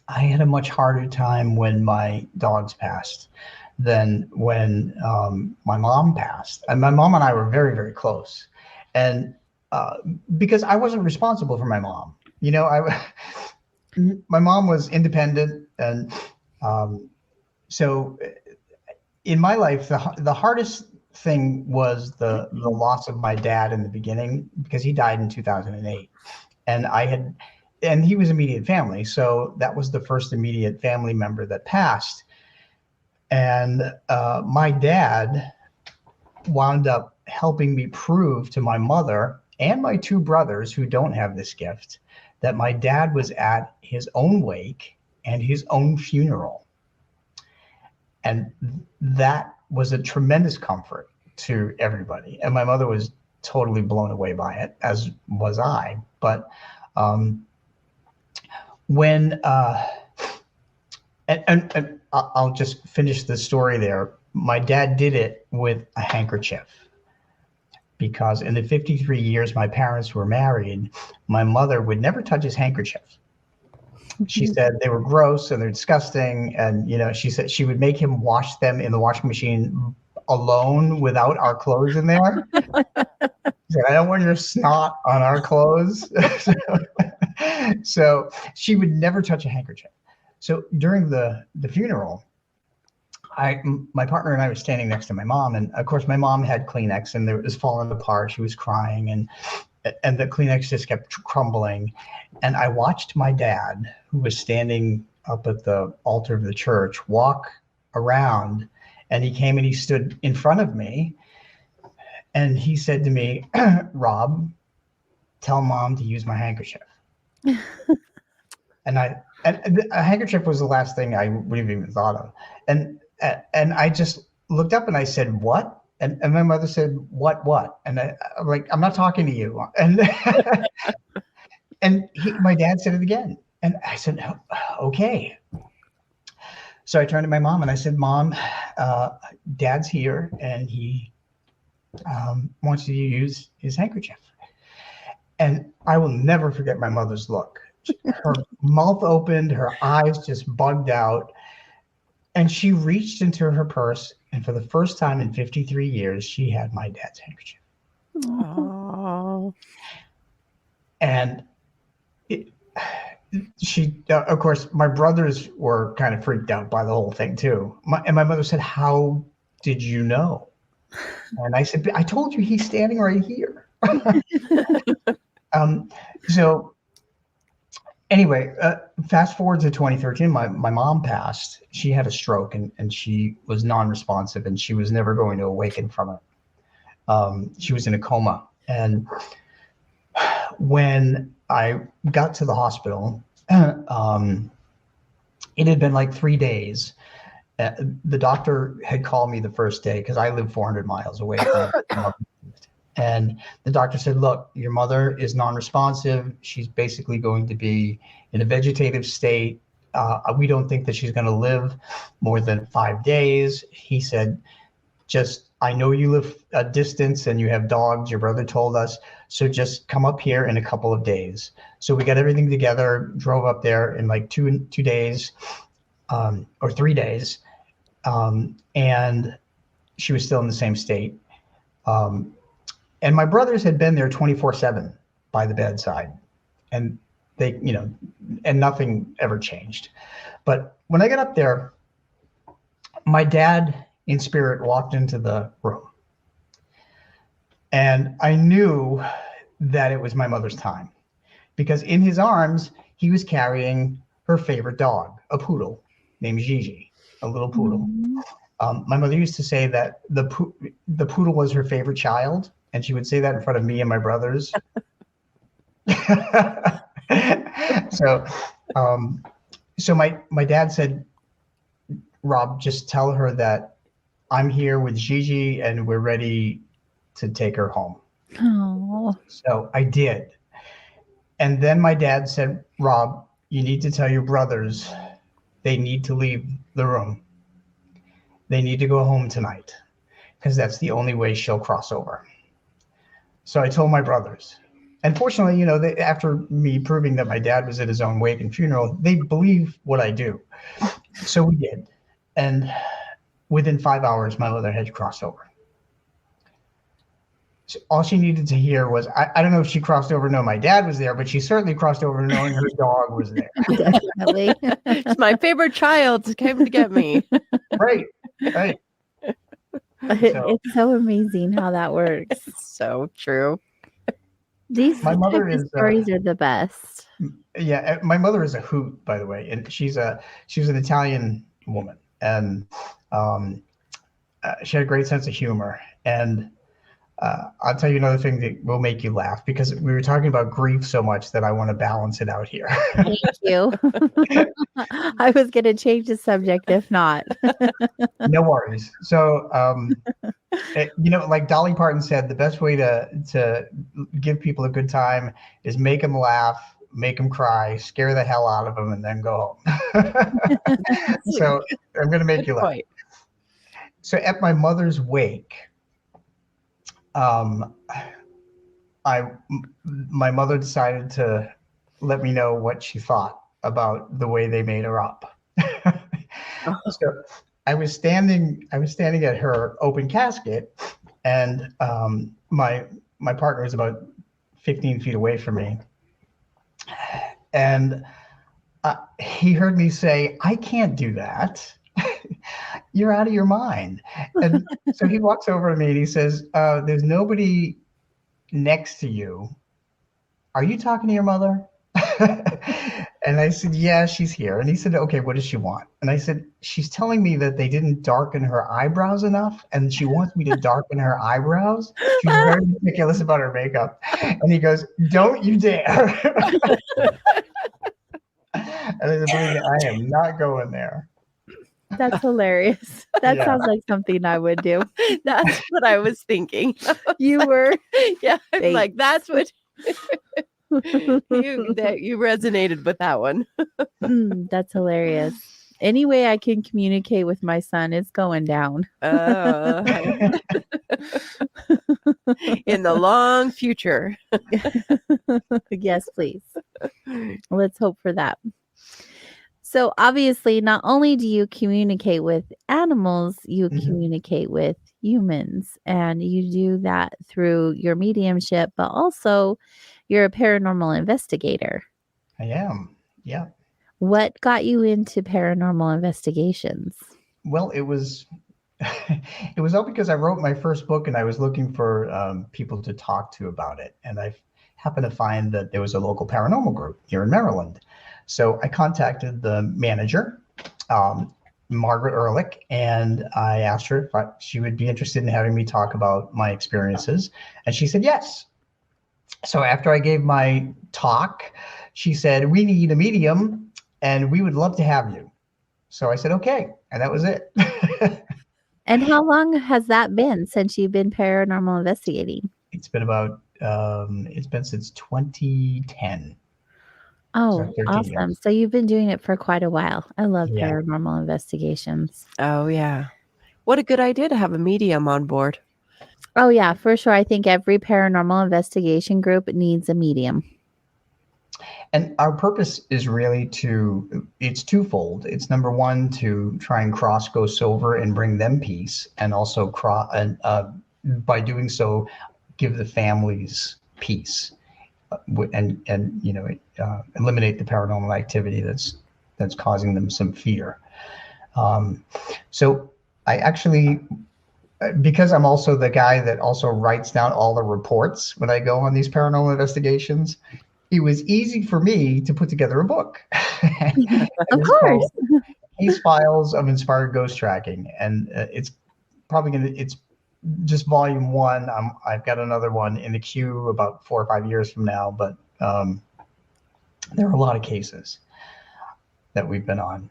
I had a much harder time when my dogs passed than when my mom passed. And my mom and I were very, very close, and because I wasn't responsible for my mom. My mom was independent, and so in my life, the hardest thing was the loss of my dad in the beginning, because he died in 2008, and he was immediate family, so that was the first immediate family member that passed. And my dad wound up helping me prove to my mother and my two brothers, who don't have this gift, that my dad was at his own wake and his own funeral. And that was a tremendous comfort to everybody. And my mother was totally blown away by it, as was I. But when and I'll just finish the story there. My dad did it with a handkerchief, because in the 53 years my parents were married, my mother would never touch his handkerchief. She said they were gross and they're disgusting, and she said she would make him wash them in the washing machine alone without our clothes in there. She said, I don't want your snot on our clothes. So she would never touch a handkerchief. So during the funeral, my partner and I were standing next to my mom, and of course my mom had Kleenex, and it was falling apart. She was crying, and the Kleenex just kept crumbling. And I watched my dad, who was standing up at the altar of the church, walk around, and he came and he stood in front of me, and he said to me, Rob, tell mom to use my handkerchief. And a handkerchief was the last thing I would have even thought of. And I just looked up and I said, what? And my mother said, what? And I'm like, I'm not talking to you. And and my dad said it again. And I said, okay. So I turned to my mom and I said, Mom, Dad's here and he wants you to use his handkerchief. And I will never forget my mother's look. Her mouth opened, her eyes just bugged out. And she reached into her purse, and for the first time in 53 years, she had my dad's handkerchief. Oh. And she, of course, my brothers were kind of freaked out by the whole thing too. And my mother said, how did you know? And I said, I told you he's standing right here. So anyway, fast forward to 2013, my mom passed. She had a stroke and she was non-responsive and she was never going to awaken from it. She was in a coma. And when I got to the hospital, it had been like 3 days. The doctor had called me the first day because I live 400 miles away from my mother. And the doctor said, look, your mother is non-responsive. She's basically going to be in a vegetative state. We don't think that she's going to live more than 5 days. He said, I know you live a distance and you have dogs, your brother told us, so just come up here in a couple of days. So we got everything together, drove up there in like two days or 3 days. And she was still in the same state. And my brothers had been there 24/7 by the bedside, and they, and nothing ever changed. But when I got up there, my dad in spirit walked into the room, and I knew that it was my mother's time, because in his arms, he was carrying her favorite dog, a poodle named Gigi, a little poodle. Mm-hmm. My mother used to say that the poodle was her favorite child, and she would say that in front of me and my brothers. So my dad said, Rob, just tell her that I'm here with Gigi and we're ready to take her home. Oh. So I did. And then my dad said, Rob, you need to tell your brothers they need to leave the room. They need to go home tonight because that's the only way she'll cross over. So I told my brothers. And fortunately, after me proving that my dad was at his own wake and funeral, they believe what I do. So we did. And within 5 hours, my mother had crossed over. So all she needed to hear was, I don't know if she crossed over knowing my dad was there, but she certainly crossed over knowing her dog was there. Definitely. It's my favorite child came to get me. Right. It's so amazing how that works. So true. These my mother types of stories are the best. Yeah, my mother is a hoot, by the way, and she was an Italian woman, and she had a great sense of humor. And I'll tell you another thing that will make you laugh, because we were talking about grief so much that I want to balance it out here. Thank you. I was going to change the subject if not. No worries. So, like Dolly Parton said, the best way to give people a good time is make them laugh, make them cry, scare the hell out of them, and then go home. So I'm going to make you laugh. So at my mother's wake, my mother decided to let me know what she thought about the way they made her up. So I was standing at her open casket, and my partner was about 15 feet away from me, and he heard me say, "I can't do that. You're out of your mind." And so he walks over to me and he says, "There's nobody next to you. Are you talking to your mother?" And I said, "Yeah, she's here." And he said, "Okay, what does she want?" And I said, "She's telling me that they didn't darken her eyebrows enough, and she wants me to darken her eyebrows. She's very meticulous about her makeup." And he goes, "Don't you dare." And I said, "Believe me, I am not going there." That's hilarious. That sounds like something I would do. That's what I was thinking. You were? Yeah, I'm like, that's what you resonated with that one. That's hilarious. Any way I can communicate with my son, it's going down. In the long future. Yes, please. Let's hope for that. So obviously, not only do you communicate with animals, you communicate with humans, and you do that through your mediumship, but also you're a paranormal investigator. I am. Yeah. What got you into paranormal investigations? Well, it was all because I wrote my first book and I was looking for people to talk to about it. And I happened to find that there was a local paranormal group here in Maryland. So I contacted the manager, Margaret Ehrlich, and I asked her if she would be interested in having me talk about my experiences. And she said yes. So after I gave my talk, she said, "We need a medium and we would love to have you." So I said, okay. And that was it. And how long has that been since you've been paranormal investigating? It's been about, it's been since 2010. Oh, So 13 awesome. years. So you've been doing it for quite a while. I love Yeah. paranormal investigations. Oh, yeah. What a good idea to have a medium on board. Oh, yeah, for sure. I think every paranormal investigation group needs a medium. And our purpose is really it's twofold. It's number one, to try and cross ghosts over and bring them peace, and also by doing so, give the families peace, and eliminate the paranormal activity that's causing them some fear. So I actually, because I'm also the guy that also writes down all the reports when I go on these paranormal investigations, it was easy for me to put together a book. Of course. Case Files of Inspired Ghost Tracking. And it's just volume 1. I've got another one in the queue about 4 or 5 years from now, but there are a lot of cases that we've been on.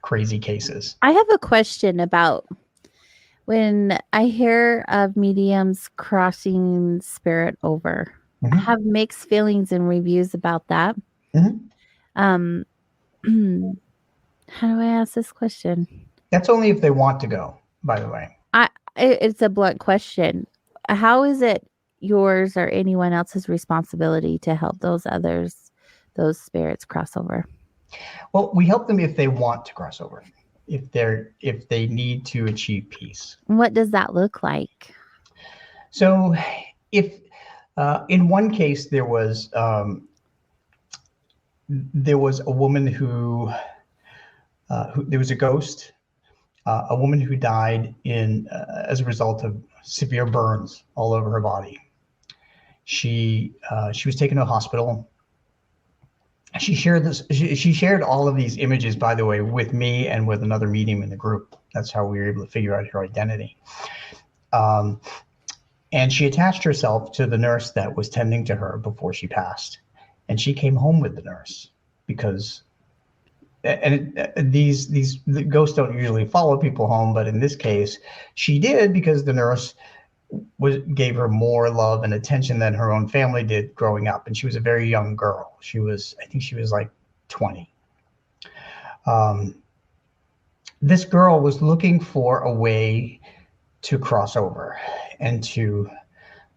Crazy cases. I have a question about when I hear of mediums crossing spirit over. I have mixed feelings and reviews about that. How do I ask this question? That's only if they want to go, by the way. It's a blunt question. How is it yours or anyone else's responsibility to help those spirits cross over? Well, we help them if they want to cross over, if they need to achieve peace. What does that look like? So if in one case there was a woman who there was a ghost, a woman who died as a result of severe burns all over her body. She was taken to a hospital. She shared all of these images, by the way, with me and with another medium in the group. That's how we were able to figure out her identity. And she attached herself to the nurse that was tending to her before she passed. And she came home with the nurse because, the ghosts don't usually follow people home, but in this case, she did, because the nurse gave her more love and attention than her own family did growing up. And she was a very young girl. I think she was like 20. This girl was looking for a way to cross over and to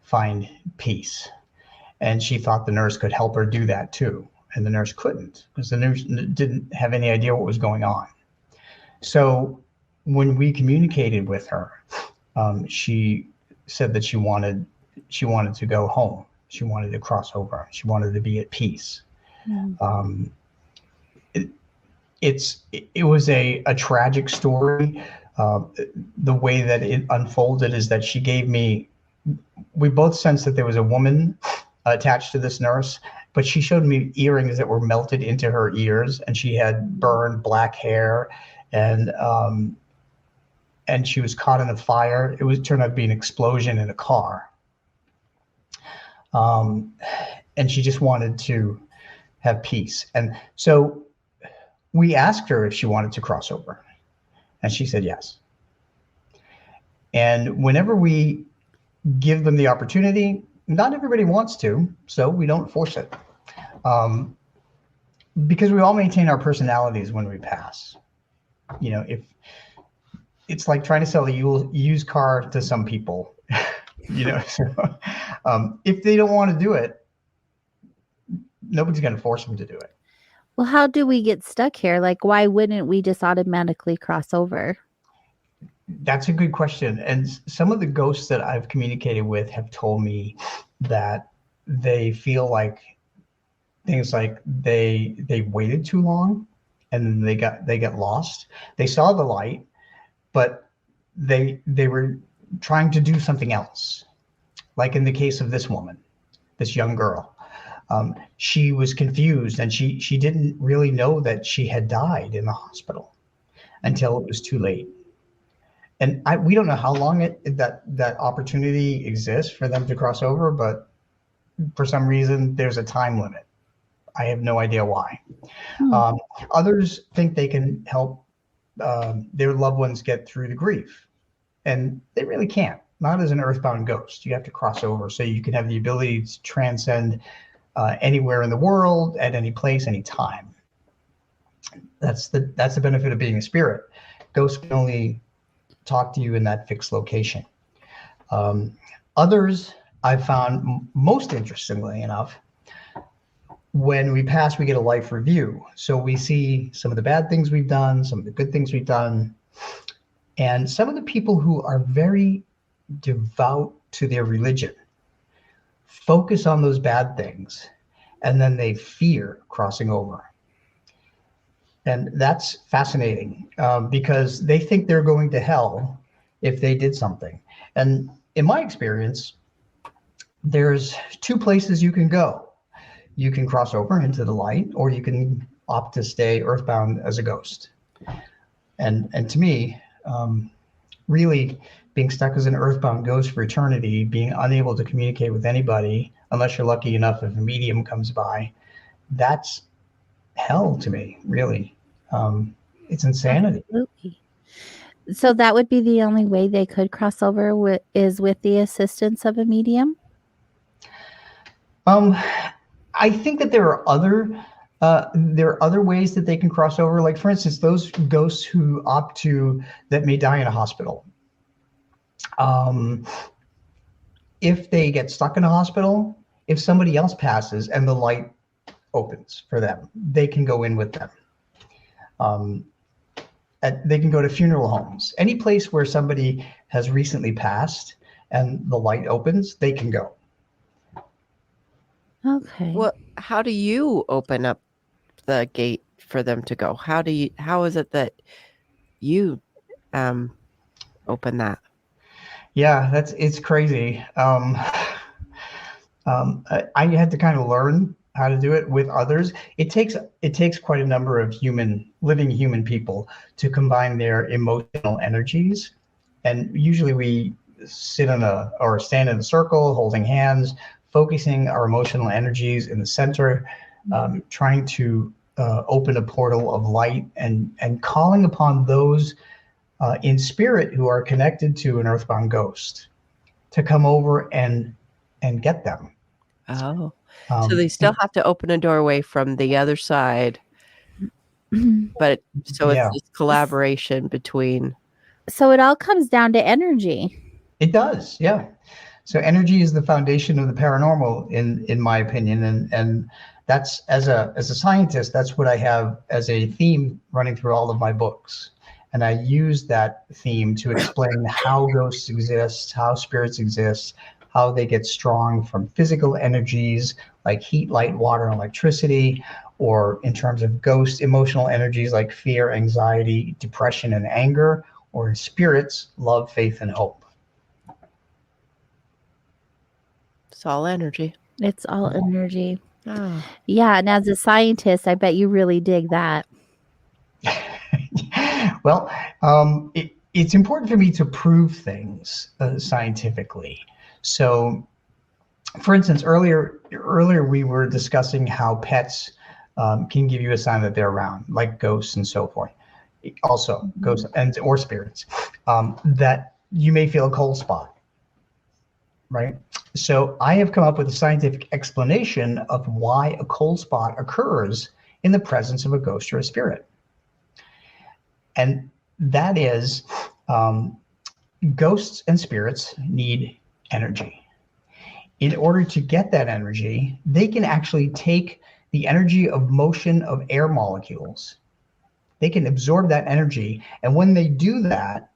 find peace. And she thought the nurse could help her do that too. And the nurse couldn't, because the nurse didn't have any idea what was going on. So when we communicated with her, she said that she wanted to go home. She wanted to cross over. She wanted to be at peace. It was a tragic story. The way that it unfolded is that we both sensed that there was a woman attached to this nurse, but she showed me earrings that were melted into her ears, and she had burned black hair, and she was caught in a fire. It turned out to be an explosion in a car. And she just wanted to have peace. And so we asked her if she wanted to cross over, and she said yes. And whenever we give them the opportunity, not everybody wants to, so we don't force it. Because we all maintain our personalities when we pass. If it's like trying to sell a used car to some people, so, if they don't want to do it, nobody's going to force them to do it. Well, how do we get stuck here? Like, why wouldn't we just automatically cross over? That's a good question. And some of the ghosts that I've communicated with have told me that they feel like things like they waited too long, and they got lost. They saw the light, but they were trying to do something else. Like in the case of this woman, this young girl, she was confused, and she didn't really know that she had died in the hospital until it was too late. And we don't know how long that opportunity exists for them to cross over, but for some reason there's a time limit. I have no idea why. Hmm. Others think they can help their loved ones get through the grief, and they really can't. Not as an earthbound ghost. You have to cross over so you can have the ability to transcend anywhere in the world, at any place, any time. That's the benefit of being a spirit. Ghosts can only talk to you in that fixed location. Others I've found, most interestingly enough, when we pass, we get a life review. So we see some of the bad things we've done, some of the good things we've done. And some of the people who are very devout to their religion focus on those bad things, and then they fear crossing over. And that's fascinating because they think they're going to hell if they did something. And in my experience, there's two places you can go. You can cross over into the light, or you can opt to stay earthbound as a ghost. And to me, really being stuck as an earthbound ghost for eternity, being unable to communicate with anybody, unless you're lucky enough if a medium comes by, that's hell to me, really. It's insanity. Absolutely. So that would be the only way they could cross over is with the assistance of a medium? I think that there are other ways that they can cross over. Like, for instance, those ghosts who opt to, that may die in a hospital. If they get stuck in a hospital, if somebody else passes and the light opens for them, they can go in with them. They can go to funeral homes. Any place where somebody has recently passed and the light opens, they can go. Okay. Well, how do you open up the gate for them to go? How is it that you open that? Yeah, it's crazy. I had to kind of learn how to do it with others. It takes quite a number of living human people to combine their emotional energies. And usually we sit or stand in a circle, holding hands, focusing our emotional energies in the center, trying to open a portal of light and calling upon those in spirit who are connected to an earthbound ghost to come over and get them. Oh, so they still have to open a doorway from the other side, but so it's this collaboration between. So it all comes down to energy. It does, yeah. So energy is the foundation of the paranormal, in my opinion, and that's as a scientist, that's what I have as a theme running through all of my books. And I use that theme to explain how ghosts exist, how spirits exist, how they get strong from physical energies like heat, light, water, and electricity, or in terms of ghost emotional energies like fear, anxiety, depression, and anger, or in spirits, love, faith, and hope. It's all energy. It's all energy. Oh. Yeah, and as a scientist, I bet you really dig that. Well, it's important for me to prove things scientifically. So, for instance, earlier we were discussing how pets can give you a sign that they're around, like ghosts and so forth. Also, ghosts or spirits, that you may feel a cold spot, right? So I have come up with a scientific explanation of why a cold spot occurs in the presence of a ghost or a spirit. And that is, ghosts and spirits need energy. In order to get that energy, they can actually take the energy of motion of air molecules. They can absorb that energy. And when they do that,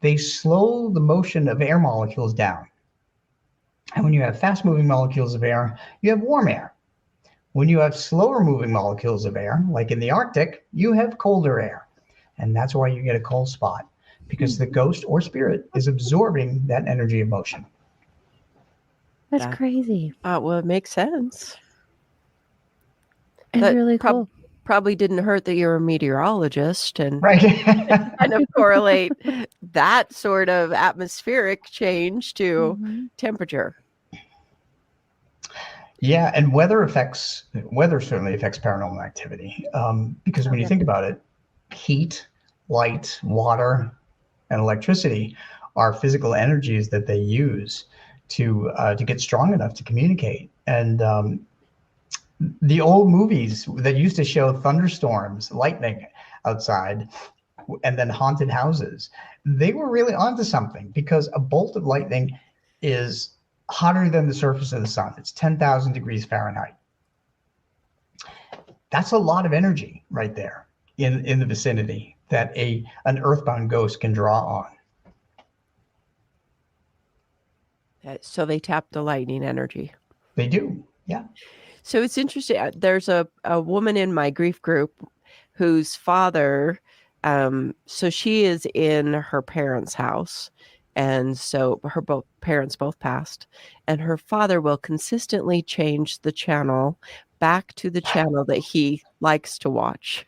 they slow the motion of air molecules down. And when you have fast moving molecules of air, you have warm air. When you have slower moving molecules of air, like in the Arctic, you have colder air. And that's why you get a cold spot, because the ghost or spirit is absorbing that energy of motion. That's crazy. Well, it makes sense. It's that really cool. Probably didn't hurt that you're a meteorologist and right. kind of correlate that sort of atmospheric change to temperature. Yeah, and weather certainly affects paranormal activity, because when you think about it, heat, light, water, and electricity are physical energies that they use to get strong enough to communicate. And the old movies that used to show thunderstorms, lightning outside, and then haunted houses, they were really onto something, because a bolt of lightning is hotter than the surface of the sun. It's 10,000 degrees Fahrenheit. That's a lot of energy right there in the vicinity that an earthbound ghost can draw on. So they tap the lightning energy. They do, yeah. So it's interesting. There's a woman in my grief group whose father, so she is in her parents' house. And so her parents both passed. And her father will consistently change the channel back to the channel that he likes to watch.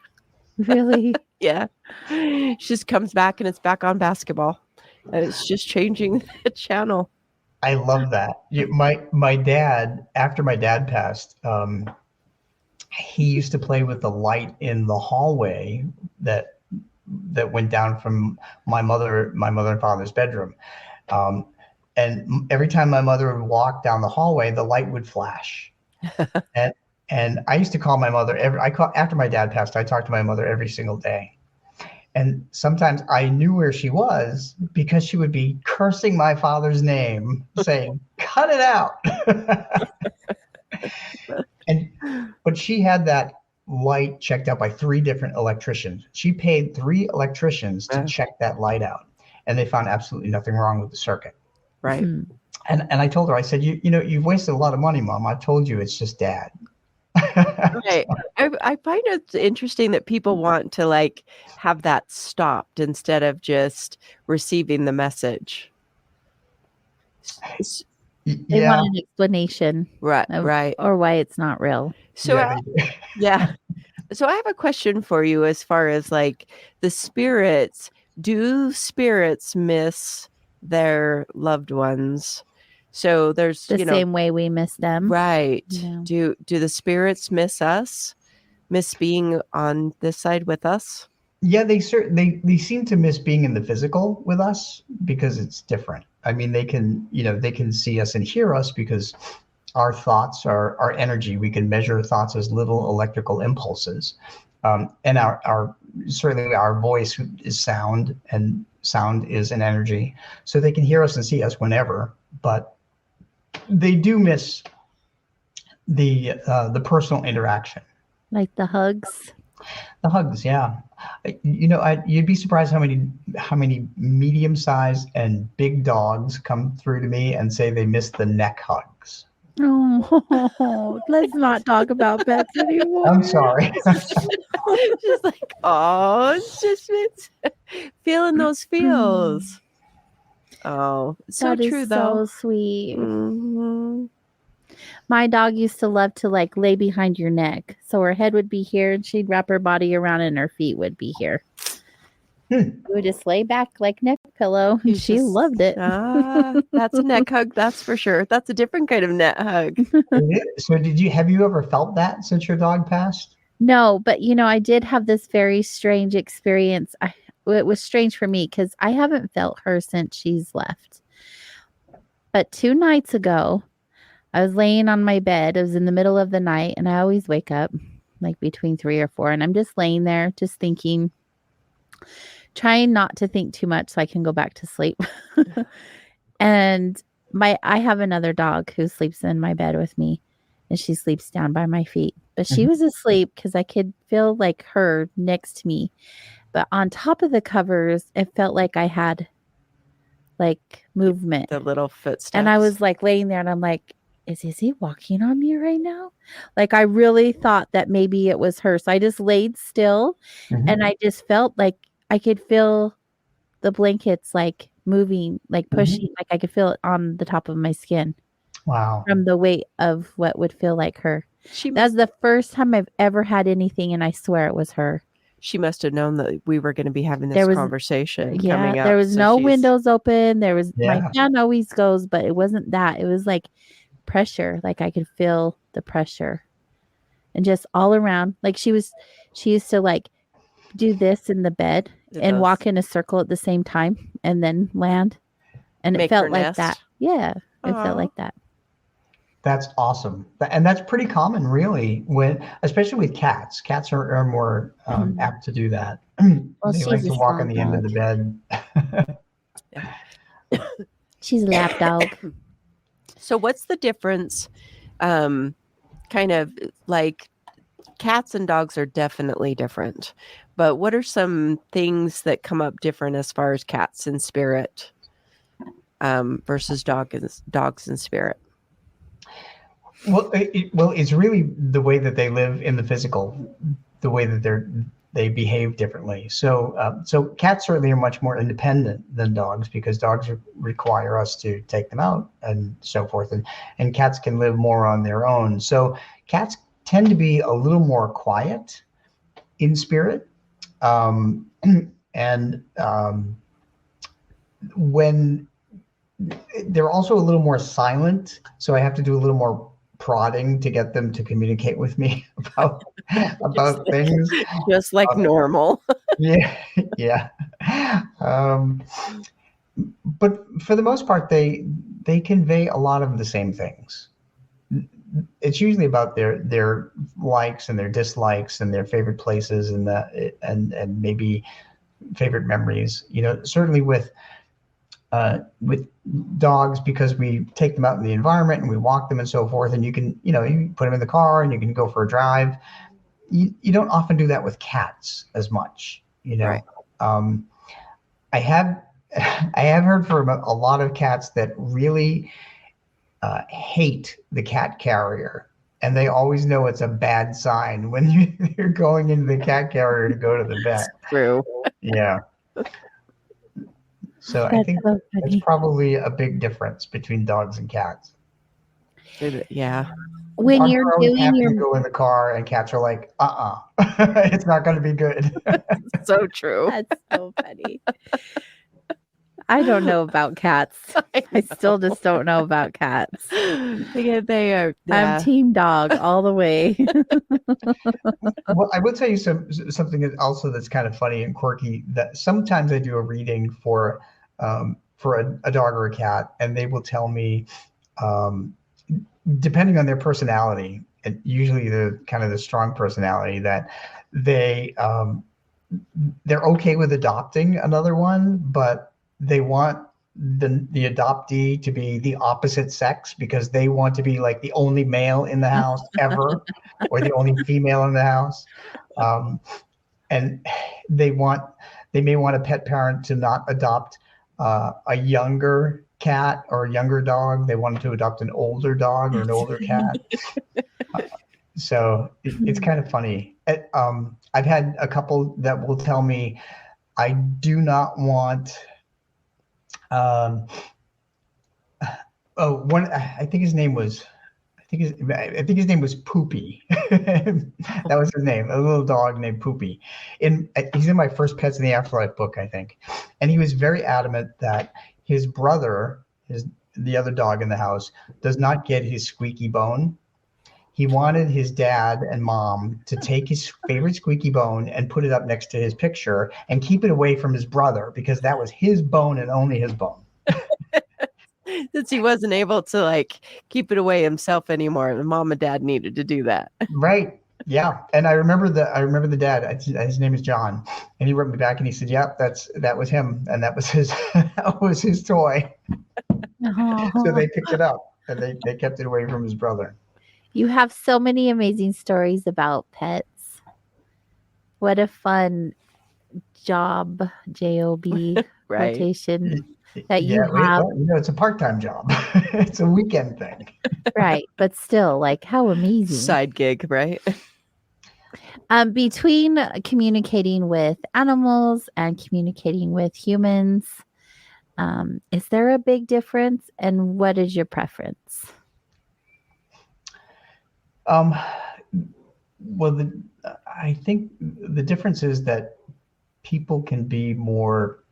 Really? Yeah. She just comes back and it's back on basketball. And it's just changing the channel. I love that. My dad, after my dad passed, he used to play with the light in the hallway that went down from my mother and father's bedroom. And every time my mother would walk down the hallway, the light would flash. and I used to call my mother after my dad passed, I talked to my mother every single day. And sometimes I knew where she was because she would be cursing my father's name, saying, "Cut it out." But she had that light checked out by 3 different electricians. She paid 3 electricians to check that light out, and they found absolutely nothing wrong with the circuit. Right. And I told her, I said, you know, you've wasted a lot of money, Mom. I told you it's just Dad. Right. I find it interesting that people want to like have that stopped instead of just receiving the message. They want an explanation. Right. Or why it's not real. So yeah. So I have a question for you as far as like the spirits. Do spirits miss their loved ones? So there's the same way we miss them. Right. Yeah. Do the spirits miss us? Miss being on this side with us? Yeah, they seem to miss being in the physical with us because it's different. I mean, they can see us and hear us because our thoughts are energy. We can measure thoughts as little electrical impulses. And certainly our voice is sound, and sound is an energy. So they can hear us and see us whenever, but they do miss the personal interaction. Like the hugs. The hugs, yeah. You know, you'd be surprised how many medium-sized and big dogs come through to me and say they miss the neck hugs. Oh, let's not talk about pets anymore. I'm sorry. Just like, oh, it's feeling those feels. Oh, so that true is though. So sweet. Mm-hmm. My dog used to love to like lay behind your neck. So her head would be here and she'd wrap her body around and her feet would be here. We would just lay back like neck pillow. And she loved it. That's a neck hug, that's for sure. That's a different kind of neck hug. So have you ever felt that since your dog passed? No, but you know, I did have this very strange experience. It was strange for me because I haven't felt her since she's left. But 2 nights ago, I was laying on my bed. It was in the middle of the night, and I always wake up like between 3 or 4, and I'm just laying there, just thinking, trying not to think too much so I can go back to sleep. And I have another dog who sleeps in my bed with me, and she sleeps down by my feet. But she was asleep because I could feel like her next to me. But on top of the covers, it felt like I had like movement. The little footsteps. And I was like laying there and I'm like, is Izzy walking on me right now? Like I really thought that maybe it was her. So I just laid still and I just felt like I could feel the blankets like moving, like pushing, like I could feel it on the top of my skin. Wow. From the weight of what would feel like her. That's the first time I've ever had anything, and I swear it was her. She must have known that we were going to be having this conversation coming up. There was no windows open. There was my fan always goes, but it wasn't that. It was like pressure. Like I could feel the pressure, and just all around. Like she used to like do this in the bed and walk in a circle at the same time and then land. And it felt like that. Yeah. It felt like that. That's awesome. And that's pretty common, really, especially with cats. Cats are more apt to do that. Well, they like to walk on the end of the bed. She's a lap dog. So what's the difference? Kind of like cats and dogs are definitely different, but what are some things that come up different as far as cats in spirit versus dogs in spirit? Well, it's really the way that they live in the physical, the way that they behave differently. So cats certainly are much more independent than dogs because dogs require us to take them out and so forth, and cats can live more on their own. So cats tend to be a little more quiet in spirit, and when they're also a little more silent. So I have to do a little more prodding to get them to communicate with me about things. Just like normal. Yeah. But for the most part, they convey a lot of the same things. It's usually about their likes and their dislikes and their favorite places and maybe favorite memories. Certainly with dogs, because we take them out in the environment and we walk them and so forth, and you can you put them in the car and you can go for a drive. You don't often do that with cats as much. Right. I have heard from a lot of cats that really hate the cat carrier, and they always know it's a bad sign when you're going into the cat carrier to go to the vet. True. Yeah. So I think that's probably a big difference between dogs and cats. Yeah. When Dogs you're are always doing happy your to go in the car, and cats are like, it's not going to be good. So true. That's so funny. I don't know about cats. I still just don't know about cats. Yeah, they are. Yeah. I'm team dog all the way. Well, I will tell you something that's kind of funny and quirky. That sometimes I do a reading for a dog or a cat, and they will tell me, depending on their personality, and usually the kind of the strong personality, that they're okay with adopting another one, but they want the adoptee to be the opposite sex because they want to be like the only male in the house ever or the only female in the house. And they may want a pet parent to not adopt a younger cat or a younger dog. They want to adopt an older dog or an older cat. So it's kind of funny. I've had a couple that will tell me, I do not want I think his name was Poopy. That was his name, a little dog named Poopy. He's in my First Pets in the Afterlife book, I think. And he was very adamant that his brother, the other dog in the house, does not get his squeaky bone. He wanted his dad and mom to take his favorite squeaky bone and put it up next to his picture and keep it away from his brother because that was his bone and only his bone. Since he wasn't able to keep it away himself anymore, and mom and dad needed to do that. Right. Yeah. And I remember the dad, his name is John, and he wrote me back and he said, "Yep, that was him. And that was his, that was his toy." So they picked it up and they kept it away from his brother. You have so many amazing stories about pets. What a fun job, J-O-B right. Quotation that you have. It's a part-time job. It's a weekend thing. Right. But still, how amazing. Side gig, right? Between communicating with animals and communicating with humans, is there a big difference? And what is your preference? Well, I think the difference is that people can be more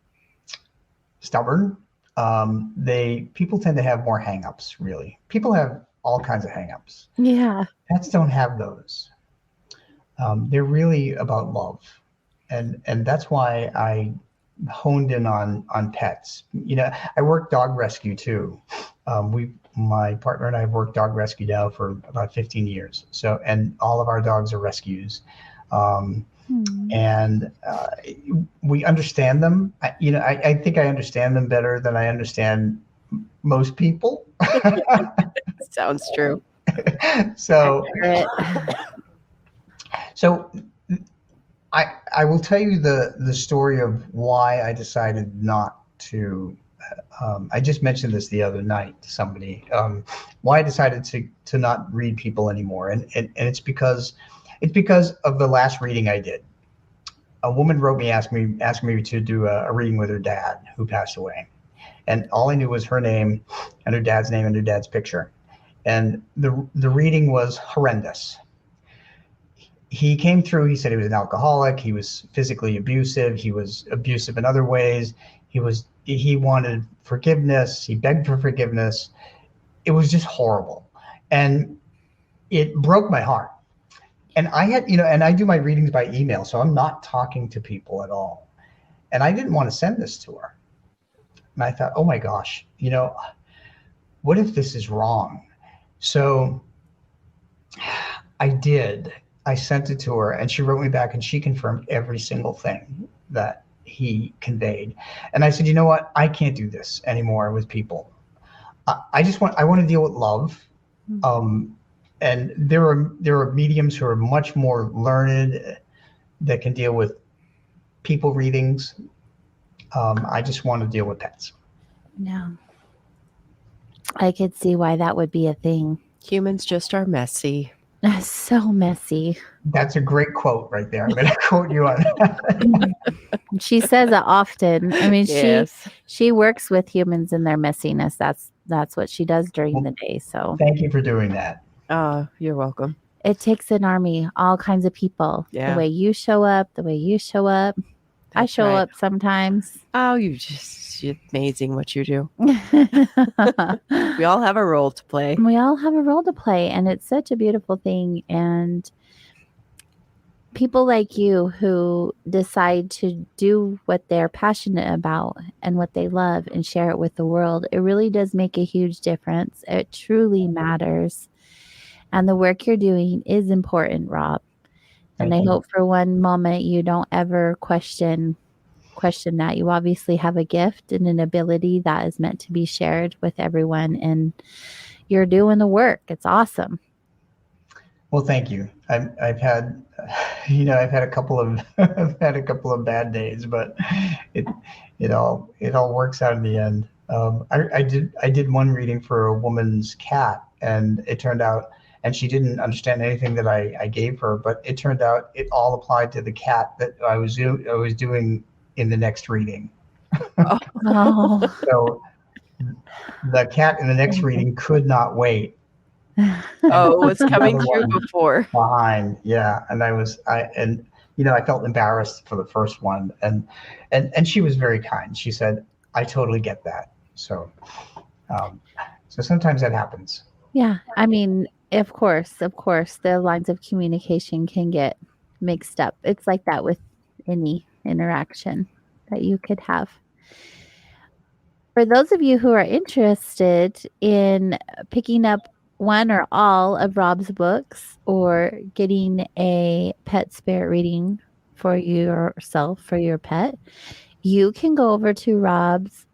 stubborn. People tend to have more hangups, really. People have all kinds of hangups. Yeah. Pets don't have those. They're really about love, and that's why I honed in on pets. I work dog rescue too. My partner and I have worked dog rescue now for about 15 years. So, and all of our dogs are rescues. And we understand them. I think I understand them better than I understand most people. Sounds true. So I will tell you the story of why I decided not to. I just mentioned this the other night to somebody. Why I decided to not read people anymore, and it's because of the last reading I did. A woman wrote me, asked me to do a reading with her dad who passed away, and all I knew was her name and her dad's name and her dad's picture, and the reading was horrendous. He came through. He said he was an alcoholic. He was physically abusive. He was abusive in other ways. He wanted forgiveness. He begged for forgiveness. It was just horrible, and it broke my heart. And I had, and I do my readings by email, so I'm not talking to people at all. And I didn't want to send this to her. And I thought, oh my gosh, what if this is wrong? So I did. I sent it to her, and she wrote me back, and she confirmed every single thing that he conveyed. And I said, you know what? I can't do this anymore with people. I want to deal with love. And there are mediums who are much more learned that can deal with people readings. I just want to deal with pets. Yeah. I could see why that would be a thing. Humans just are messy. So messy. That's a great quote right there. I'm going to quote you on that. She says it often. I mean, Yes. she works with humans in their messiness. That's what she does during the day. So thank you for doing that. You're welcome. It takes an army, all kinds of people. Yeah. The way you show up, the way you show up. I That's show right. up sometimes. Oh, you're amazing what you do. We all have a role to play. We all have a role to play, and it's such a beautiful thing. And people like you who decide to do what they're passionate about and what they love and share it with the world, it really does make a huge difference. It truly matters. And the work you're doing is important, Rob. And I hope for one moment you don't ever question that. You obviously have a gift and an ability that is meant to be shared with everyone, and you're doing the work. It's awesome. Well, thank you. I've had a couple of bad days, but it all works out in the end. I did one reading for a woman's cat, and it turned out, and she didn't understand anything that I gave her, but it turned out it all applied to the cat that I was doing in the next reading. Oh. So the cat in the next reading could not wait. Oh, it was coming through before. Behind, yeah. And I felt embarrassed for the first one, and she was very kind. She said, "I totally get that." So sometimes that happens. Yeah, I mean, of course, the lines of communication can get mixed up. It's like that with any interaction that you could have. For those of you who are interested in picking up one or all of Rob's books or getting a pet spirit reading for yourself, for your pet, you can go over to Rob's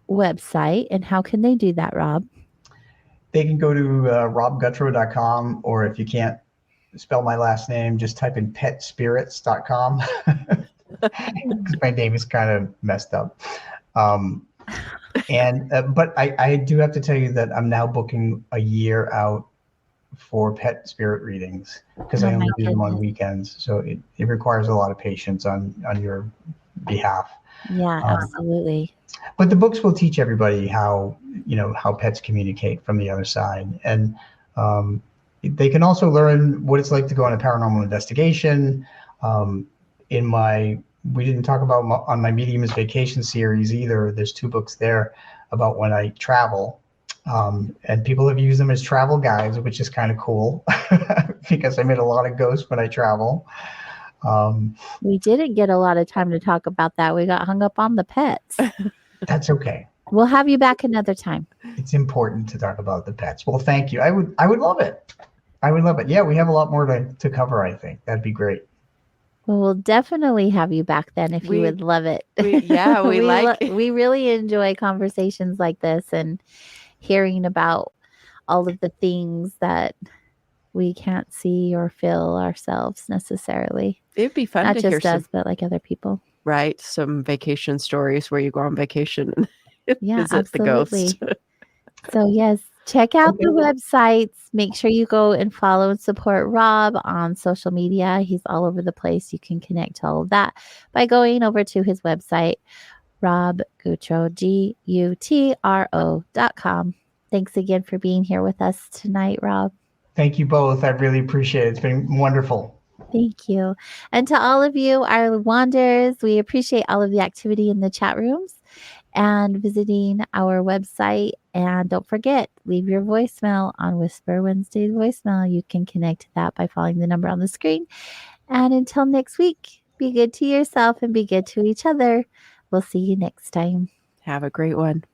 website. And how can they do that, Rob? They can go to robgutro.com, or if you can't spell my last name, just type in petspirits.com. My name is kind of messed up. But I do have to tell you that I'm now booking a year out for pet spirit readings because I only do them on weekends. So it requires a lot of patience on your behalf. Yeah, absolutely. But the books will teach everybody how pets communicate from the other side. And they can also learn what it's like to go on a paranormal investigation. We didn't talk about on my Medium's Vacation series either. There's 2 books there about when I travel. And people have used them as travel guides, which is kind of cool because I made a lot of ghosts when I travel. We didn't get a lot of time to talk about that. We got hung up on the pets. That's okay. We'll have you back another time. It's important to talk about the pets. Well, thank you. I would love it. I would love it. Yeah, we have a lot more to cover, I think. That'd be great. Well, we'll definitely have you back then if you would love it. We really enjoy conversations like this and hearing about all of the things that we can't see or feel ourselves necessarily. It'd be fun Not to just hear us, but like other people. Right. Some vacation stories where you go on vacation and Yeah, visit absolutely. the ghost. So yes, check out the websites. Make sure you go and follow and support Rob on social media. He's all over the place. You can connect to all of that by going over to his website, Rob Gutro, GUTRO.com. Thanks again for being here with us tonight, Rob. Thank you both. I really appreciate it. It's been wonderful. Thank you. And to all of you, our Wanderers, we appreciate all of the activity in the chat rooms and visiting our website. And don't forget, leave your voicemail on Whisper Wednesday's voicemail. You can connect to that by following the number on the screen. And until next week, be good to yourself and be good to each other. We'll see you next time. Have a great one.